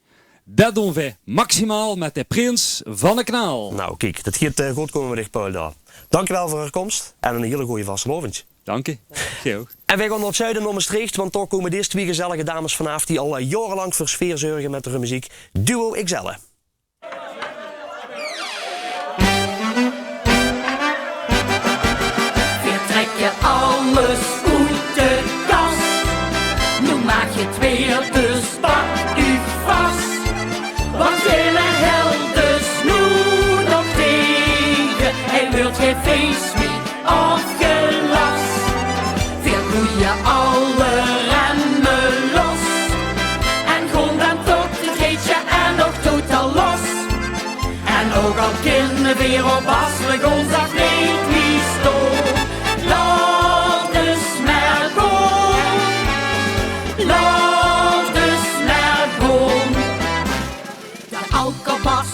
Dat doen we maximaal met de prins van de kanaal. Nou, kijk, dat gaat goed komen met Paul daar. Dankjewel voor je komst en een hele goede vastelovend. Dank je. Jij ook. En wij gaan naar het zuiden naar Maastricht, want daar komen deze twee gezellige dames vanaf die al jarenlang voor sfeer zorgen met hun muziek. Duo XL. Trek je alles uit de kast. Nu maak je het weer, dus pak u vast. Want hele helden snoe nog tegen. Hij wilt geen feest meer afgelast. Weer doe je alle remmen los. En gewoon dan tot het geetje en nog totaal los. En ook al kinderen weer op Asselt, ons dat niet wie stoot. Laat dus maar gaan. Laat dus maar gaan. De alkabas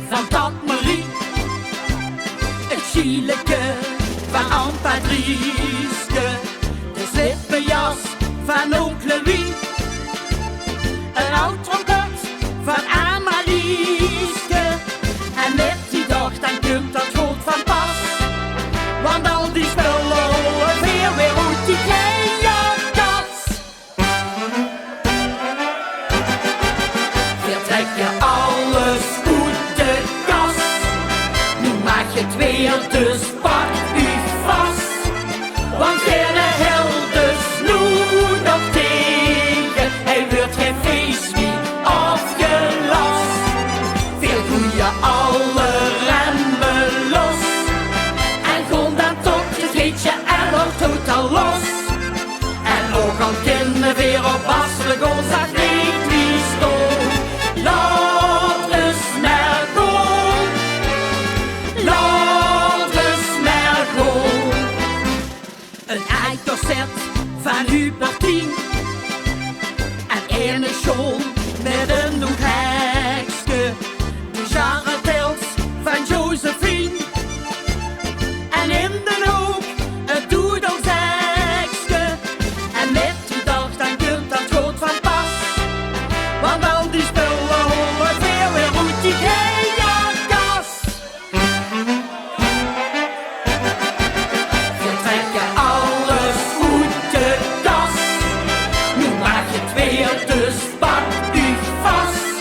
van Tante Marie. Het chileke van Aunt Patrieske. De slippenjas van Oom Louis. Een oud trompet van Amalieske. En met die dag dan komt dat goed van pas. Want al die spullen weer uit die kleine tas. Weer trek je alles uit de kast. Nu maak je het weer, dus pak u vast. Want geen helden snoe nog tegen. Hij wordt geen feest meer afgelast. Weer doe je alle remmen los. En gewoon dan tot je geetje en nog totaal los. En ook al kinderen weer op Asselt, ons dat niet wie stoot. Laat dus maar gaan. Laat dus maar gaan. Een eikcorset van Hubertien. En ene school met een doeghekske. De jarretels van Josephine. En in de hoek het doedelzekske. En met die dag dan komt dat goed van pas. Want al die spullen horen weer uit die kleine kas. Je trekt je alles uit de kast. Nu maak je het weer, dus pak u vast.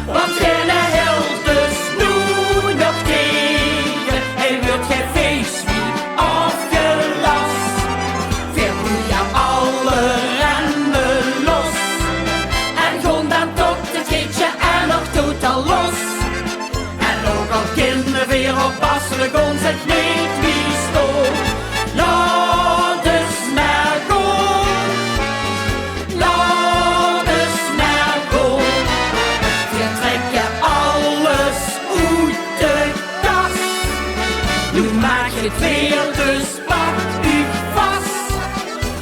Want geen helden snoe nog tegen. Hij wordt geen feest meer afgelast. Weer doe je alle remmen los. En gewoon dan tot het geetje en nog totaal los. En ook al kinderen weer op Asselt, ons het niet wie stoot. Laat dus maar gaan. Laat dus maar gaan. Weer trek je alles uit de kast. Nu maak je het weer, dus pak u vast.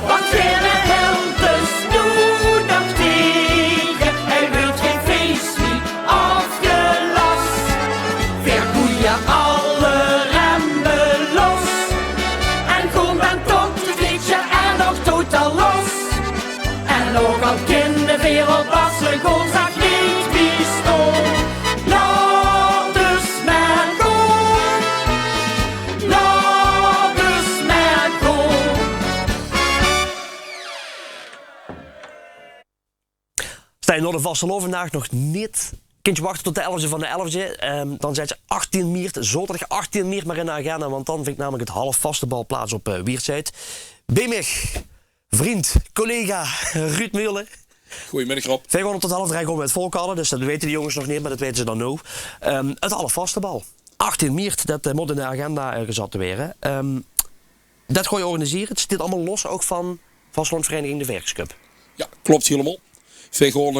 Want geen helden snoe nog tegen. Hij wil geen feest meer afgelast. Weer doe je alle remmen los. En kom dan tot het geetje en nog totaal los. En ook al kinderen weer op Asselt, ons dat niet wie stoot. Laat dus maar gaan. Laat dus maar gaan. Sta je naar de Vastelovend vandaag nog niet? Kunt je wachten tot de 11e van de 11e? Dan zet je 18 maart, zaterdag 18 maart maar in de agenda. Want dan vindt namelijk het halfvaste bal plaats op Wiertzijd. Bij mij, vriend, collega Ruud Meulen. Goedemiddag Rob. 500 tot half 3 gaan we het volk hadden. Dus dat weten de jongens nog niet, maar dat weten ze dan nu. Het halfvaste bal. 18 maart, dat moet in de agenda gezet te worden. Dat ga je organiseren. Het zit allemaal los ook van Vastelandvereniging de Werkscup. Ja, klopt helemaal. We gaan,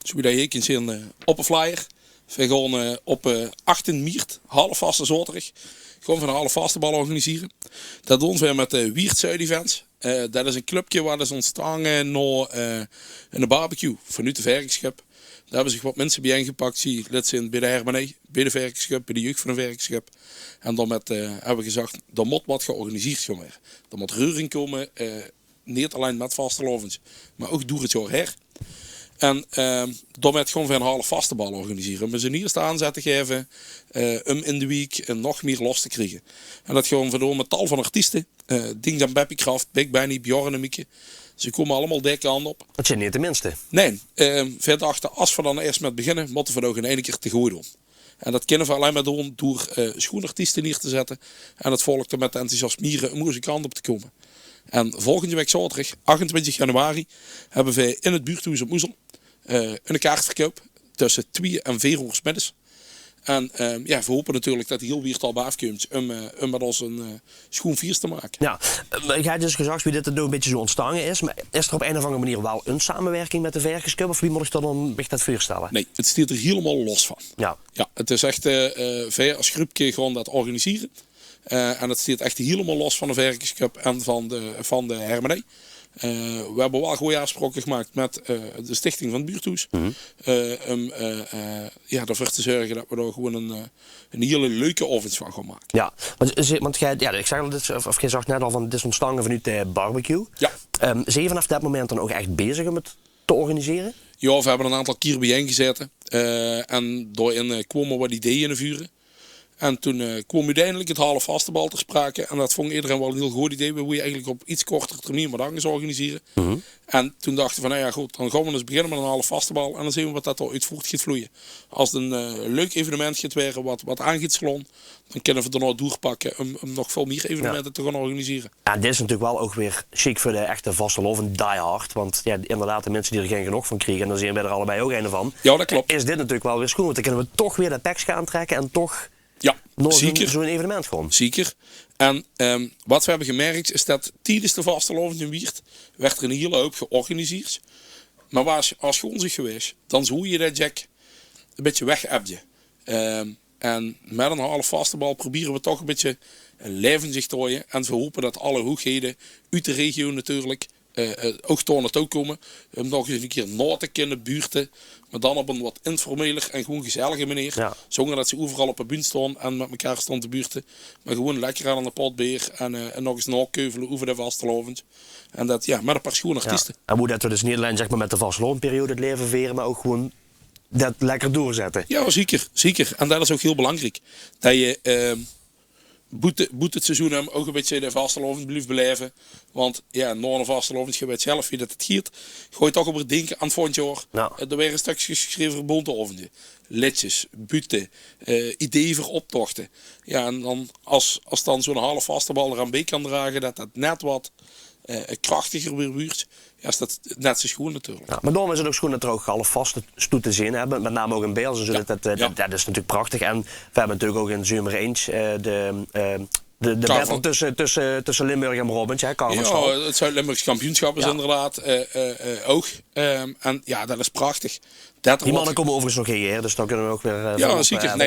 zoals je hier kunt zien, op een flyer. We gaan op 18 maart, halfvaste zaterdag, gewoon van een halfvaste bal organiseren. Dat doen we met de Wiertzuid Events. Dat is een clubje waar is ontstaan naar een barbecue vanuit de Werkschap. Daar hebben zich wat mensen bij ingepakt, die lid zijn bij de Hermanee, bij de Werkschap, bij de jeugd van de Werkschap. En dan hebben we gezegd, er moet wat georganiseerd worden. Er moet reuring komen, niet alleen met vastelovens, maar ook door het jaar her. En door met gewoon van een half vaste bal organiseren. Met zijn eerste aanzet te geven. In de week en nog meer los te krijgen. En dat gewoon door met tal van artiesten. Ding dan Beppie Kraft, Big Benny, Bjorn en Mieke. Ze komen allemaal dikke aan op. Dat zijn niet de minste. Nee, verder achter, als we dan eerst met beginnen, moeten we ook in één keer te goed doen. En dat kunnen we alleen maar doen door schoenartiesten neer te zetten. En het volk er met enthousiasmieren een muzikant op te komen. En volgende week zaterdag, 28 januari, hebben wij in het buurthuis op Oezel een kaartverkoop tussen 2 en 4 uur 's middags. En we hopen natuurlijk dat heel weer al bij afkomt om met ons een schoen viers te maken. Ja, je hebt dus gezegd wie dit nou een beetje zo ontstaan is. Maar is er op een of andere manier wel een samenwerking met de Verkersclub? Of wie moet ik dan dat voorstellen? Nee, het staat er helemaal los van. Ja, het is echt wij als groepje gewoon dat organiseren. En het staat echt helemaal los van de Verkersclub en van de Hermenij. We hebben wel goede afspraken gemaakt met de stichting van het buurthuis. Om ervoor te zorgen dat we er gewoon een hele leuke avond van gaan maken. Ja, want jij, ik zeg al, of jij zag net al van het is ontstaan vanuit de barbecue. Ja. Zijn je vanaf dat moment dan ook echt bezig om het te organiseren? Ja, we hebben een aantal keer bijeengezeten. En daarin kwamen wat ideeën in de vuren. En toen kwam uiteindelijk het half vaste bal ter sprake. En dat vond iedereen wel een heel goed idee. We willen eigenlijk op iets kortere termijn wat anders organiseren. En toen dachten we, nou ja goed, dan gaan we eens beginnen met een half vaste bal. En dan zien we wat dat eruit voort gaat vloeien. Als het een leuk evenement gaat worden, wat aan gaat slaan, dan kunnen we er nog doorpakken om nog veel meer evenementen te gaan organiseren. Ja, dit is natuurlijk wel ook weer chic voor de echte vasteloven diehard. Want ja, inderdaad, de mensen die er geen genoeg van krijgen, en daar zien wij er allebei ook een van. Ja, dat klopt. Is dit natuurlijk wel weer schoon, want dan kunnen we toch weer de packs gaan trekken en toch... Ja, nog zeker. Zo'n evenement gewoon. Zeker. En wat we hebben gemerkt is dat tijdens de vastelovend in Wiert werd er een hele hoop georganiseerd. Maar als je onzig geweest, dan zou je dat Jack een beetje weg hebt. En met een half vaste bal proberen we toch een beetje een levendig te houden. En we hopen dat alle hoogheden uit de regio natuurlijk ook door naartoe komen. Om nog eens een keer na te kunnen buurten. Maar dan op een wat informeler en gewoon gezellige manier. Ja. Zonder dat ze overal op een buurt staan en met elkaar staan te buurten. Maar gewoon lekker aan de potbeer en nog eens nakeuvelen over de vastelovend. En dat met een paar schoon artiesten. Ja. En hoe dat we dus niet alleen zeg maar, met de vastelovenperiode het leven veren, maar ook gewoon dat lekker doorzetten. Ja, zeker. Zeker. En dat is ook heel belangrijk. Dat je... Boet het seizoen hem ook een beetje de vastelovend blijft beleven. Want na een vastelovend, je weet zelf wie dat het giet. Gooi toch op het denken aan het volgend jaar. Nou. Er werden stukjes geschreven voor bonteovenden. Liedjes, buten, ideeën voor optochten. Ja, en dan als dan zo'n half vaste bal eraan bij kan dragen, dat net wat krachtiger weer wordt. Ja, is dat net zo schoon natuurlijk. Ja, maar daarom is het ook schoon dat er ook half vaste stoet te zien hebben. Met name ook in Beels. Dat is natuurlijk prachtig. En we hebben natuurlijk ook in Zomer eens de battle tussen Limburg en Robins. Ja, het Zuid-Limburgs kampioenschap is inderdaad ook. En ja, dat is prachtig. Die mannen komen overigens nog heen, dus dan kunnen we ook weer... ja, zeker.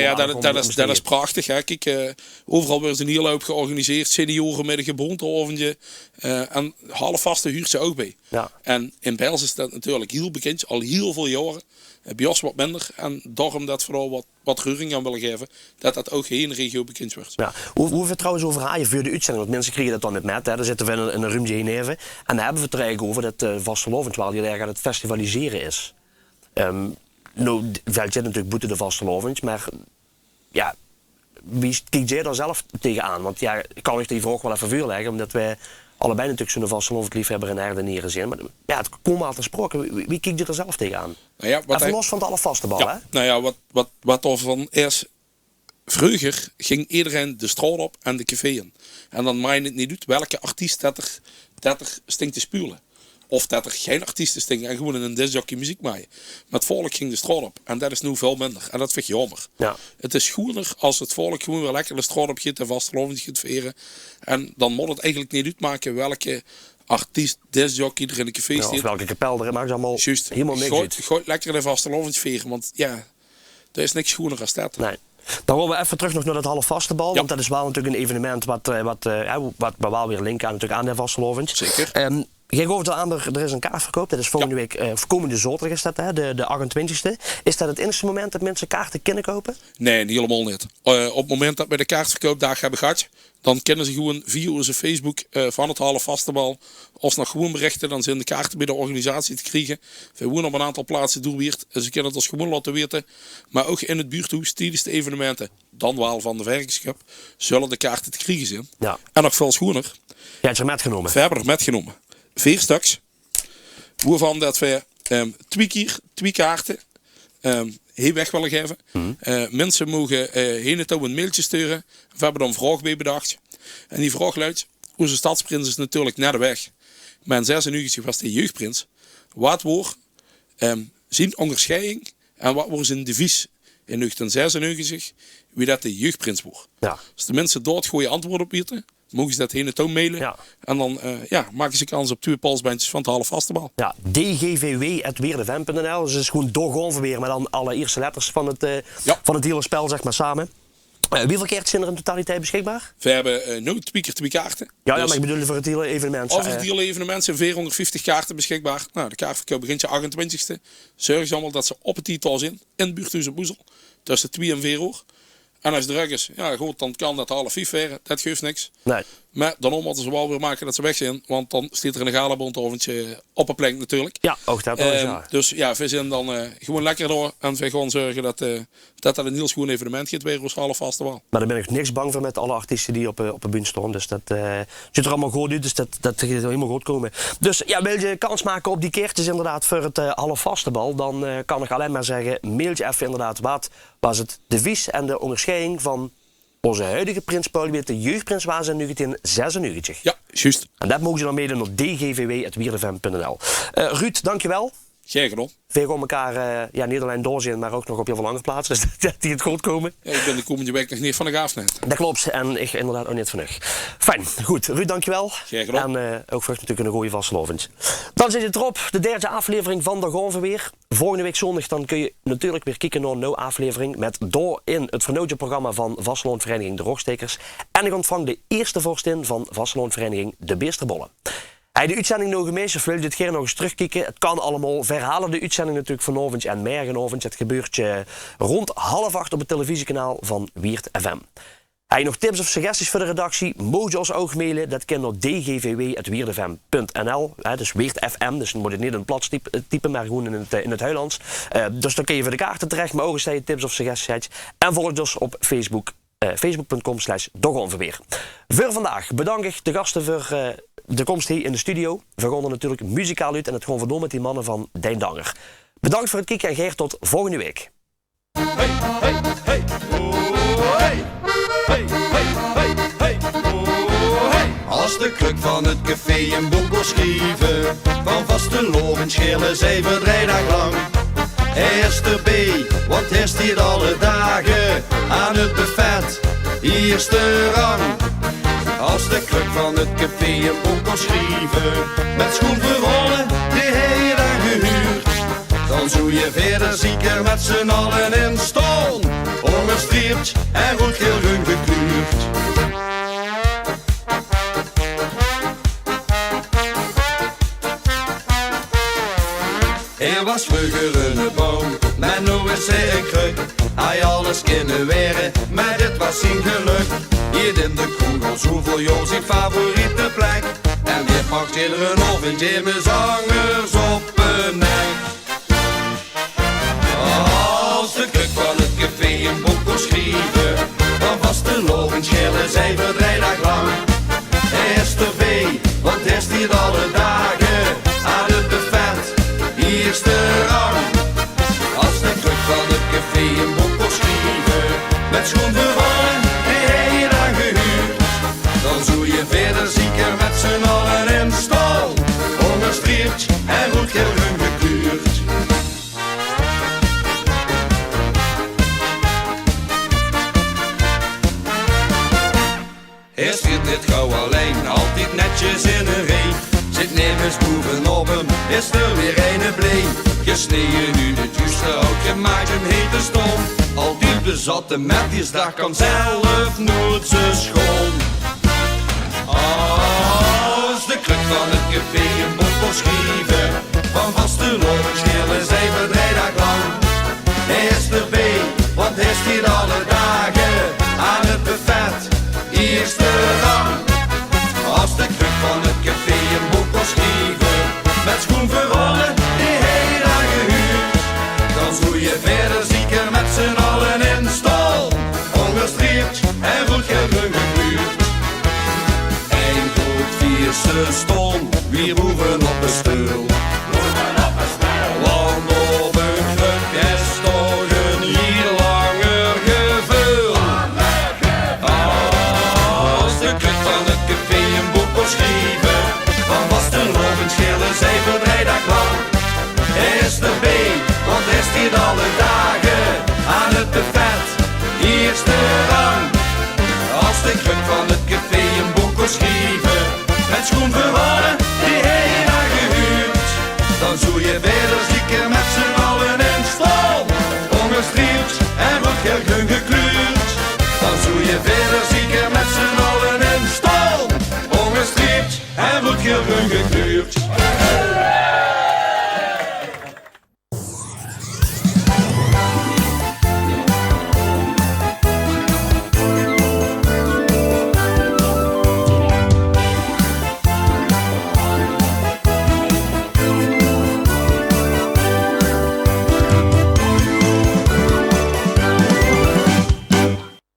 Dat is prachtig. Hè. Kijk, overal wordt een hele hoop georganiseerd. Senioren met een gebonteovendje. En half vaste huurt ze ook bij. Ja. En in Beels is dat natuurlijk heel bekend, al heel veel jaren. Bij ons wat minder. En daarom dat vooral wat reuring aan willen geven, dat ook geen regio bekend wordt. Ja. Hoe we trouwens over haaien voor de uitzending? Want mensen krijgen dat dan niet met. Hè. Dan zitten we in een ruimte heen even. En dan hebben we het er eigenlijk over dat vastelovend, waar die aan het festivaliseren is. Nou, veld je natuurlijk boete de vastelovend, maar ja, wie kijkt jij daar zelf tegenaan? Want ja, ik kan ik die vraag wel even voorleggen, omdat wij allebei natuurlijk zo'n vastelovend liefhebber en Erdenieren zijn. Maar ja, het komt al te sprake. Wie kijkt je er zelf tegenaan? Nou ja, even los van het alle vaste bal, hè? Nou ja, wat er van is, vroeger ging iedereen de straat op en de café in. En dan maakt het niet uit welke artiest dat er stinkt te spulen. Of dat er geen artiesten stingen en gewoon in een discjockey muziek maaien. Maar het volk ging de straat op. En dat is nu veel minder. En dat vind ik jammer. Ja. Het is schoener als het volk gewoon weer lekker de straat op gaat en vastelovend gaat veren. En dan moet het eigenlijk niet uitmaken welke artiest, discjockey er in de café staat. Of welke kapel er maakt allemaal helemaal niks uit. Gooi lekker de vastelovend veren. Want ja, er is niks schoener als dat. Nee. Dan willen we even terug nog naar dat half vaste bal. Want dat is wel natuurlijk een evenement wat wel weer linken aan de vastelovend. Zeker. Jij gaf het al aan, er is een kaartverkoop. Dat is volgende week, komende zaterdag is dat, hè, de 28e. Is dat het enige moment dat mensen kaarten kunnen kopen? Nee, niet helemaal niet. Op het moment dat we de kaartverkoopdag hebben gehad, dan kunnen ze gewoon via onze Facebook van het halve vastenbal ons nog gewoon berichten. Dan zijn de kaarten bij de organisatie te krijgen. We wonen op een aantal plaatsen doorweert. Ze kunnen het ons gewoon laten weten. Maar ook in het buurthuis tijdens de evenementen, dan wel van de werkschap, zullen de kaarten te krijgen zijn. Ja. En nog veel schoener. Ja, het is er metgenomen. We hebben er metgenomen. 4 stuks. Waarvan dat we 2 kaarten heen weg willen geven. Mensen mogen heen en toe een mailtje sturen. We hebben er een vraag bij bedacht. En die vraag luidt: onze stadsprins is natuurlijk naar de weg. Maar in 96 was de jeugdprins. Wat wordt zijn onderscheiding en wat wordt zijn devies in 1996 wie dat de jeugdprins wordt? Ja. Als de mensen daar het goede antwoord op weten, mogen ze dat heen en toe mailen. Ja. En dan maken ze kans op 2 polsbandjes van het halve vastenbal. Ja, dgvw@weerdevem.nl. Dus het is gewoon doorgonverweer met dan alle eerste letters van het hele spel, zeg maar, samen. Hoeveel kaarten zijn er in totaliteit beschikbaar? We hebben nu 2 keer 2 kaarten. Ja, dus maar ik bedoel voor het hele evenement. Over het hele evenement zijn 450 kaarten beschikbaar. Nou, de kaartverkoop begint je 28e. Zorg ze allemaal dat ze op het titel zijn in het buurthuis op Boezel. Tussen 2 en 4 uur. En als het druk is, ja goed, dan kan dat 4:30 werden. Dat geeft niks. Nee. Maar dan moeten ze wel weer maken dat ze weg zijn. Want dan staat er een galabondoventje op een plank natuurlijk. Ja, ook dat wel ja. Dus ja, we zijn dan gewoon lekker door. En we gaan zorgen dat een heel schoon evenement gaat weer als half vastenbal. Maar daar ben ik niks bang voor met alle artiesten die op de bühne staan. Dus dat ziet er allemaal goed uit. Dus dat gaat helemaal goed komen. Dus ja, wil je kans maken op die kaartjes inderdaad voor het half vastenbal. Dan kan ik alleen maar zeggen, mail je even inderdaad wat was het devies en de onderscheiding van onze huidige prins Paul, de jeugdprins was in 1996. Ja, juist. En dat mogen ze dan meedoen op dgvw@weerdevem.nl. Ruud, dankjewel. Geen gedaan. We gaan elkaar niet alleen doorzien, maar ook nog op heel veel andere plaatsen. Dus dat die het goed komen. Ja, ik ben de komende week nog niet van de gaafnet. Dat klopt. En ik inderdaad ook niet van u. Fijn. Goed. Ruud, dankjewel. Geen gedaan. En ook voor natuurlijk een goede vastelovend. Dan zit het erop. De 3e aflevering van de Gaan we weer. Volgende week zondag dan kun je natuurlijk weer kijken naar een nieuwe aflevering. Met door in het vernootje programma van Vasteloonvereniging De Rogstekers. En ik ontvang de eerste vorstin van Vasteloonvereniging De Beesterbollen. Hij de uitzending nog gemist of wil je dit keer nog eens terugkijken? Het kan allemaal. Verhalen de uitzending natuurlijk vanavond en morgenavond. Het gebeurt rond 7:30 op het televisiekanaal van Weert FM. Heb je nog tips of suggesties voor de redactie? Mogen je ons ook mailen. Dat kan op dgvw@weerdefm.nl. Dus Weert FM, dus dan moet je niet in het plat typen, maar gewoon in het Huilands. Dus dan kun je voor de kaarten terecht, maar ook als je tips of suggesties hebt. En volg dus op Facebook. Facebook.com/dogonverweer. Voor vandaag bedank ik de gasten voor de komst hier in de studio. We gaan er natuurlijk muzikaal uit en het gewoon verdomme met die mannen van Dijn Danger. Bedankt voor het kijken en Geert tot volgende week. Hey, hey, hey, oh, hey. Hey, hey, hey, hey, oh, hey. Als de kruk van het café een boek wil schrijven, van vastelovend schillen zij voor 3 dagen lang. Hij is erbij, want hij stiert alle dagen aan het buffet, eerste rang. Als de kruk van het café een boek kon schrijven, met schoenverrollen, die hij je dan gehuurd. Dan zou je verder zieker met z'n allen in staan, onderstreept en rood geel groen gekleurd. Hij was vroeger een boom, maar nu is hij een kruk. Hij alles kunnen weren, maar dit was zijn geluk. Hier in de kroeg al zoveel jaar zijn favoriete plek. En dit pakt iedere avond in mijn zangers op een nek. Als de kruk van het café een boek kon schrijven, dan vastelovend schillen zij voor 3 dagen lang. Hij is erbij, want hij stiert alle dagen aan het buffet, eerste rang. Als de kruk van het café een boek kon schrijven, met schoenverrollen, die hij je dan gehuurd. Dan zou je verder zieker met z'n allen in stal, onderstreept en rood geel groen gekleurd. Hij stiert dit gauw alleen, altijd netjes in een rij. Zit nemens bovenop hem, is er weer een bleen. Gesneden nu het juiste hout, je maakt hem hete stom. Al die bezatte metjesdag kan zelf nooit zijn schoon. Als de kruk van het café een boek schrijven. Van vastelovend schillen zijn we 3 dagen lang. Hij is erbij, want hij stiert alle dagen aan het buffet, eerste rang. Als de kruk van het café een boek schrijven, met schoenverrollen die hij dan gehuurd, dan zou je verder zieken met z'n allen in stal, ongestript en goed gekleurd. Eindelijk vierse stond, weer boven op de stoel. Want op een krukje is toch een heel langer gevoel. Als de kruk van het café een boek kon schrijven, van vastelovend schillen zij voor 3 dagen lang. Hij is erbij, want hij stiert alle dagen aan het buffet, eerste rang. Als de kruk van het café een boek kon schrijven, met schoenverwaren die hij dan gehuurd, dan zou je verder zieken met z'n allen in stal, ongestript en wordt groen gekleurd. Dan zou je verder zieken met z'n allen in stal, ongestript en wordt groen gekleurd.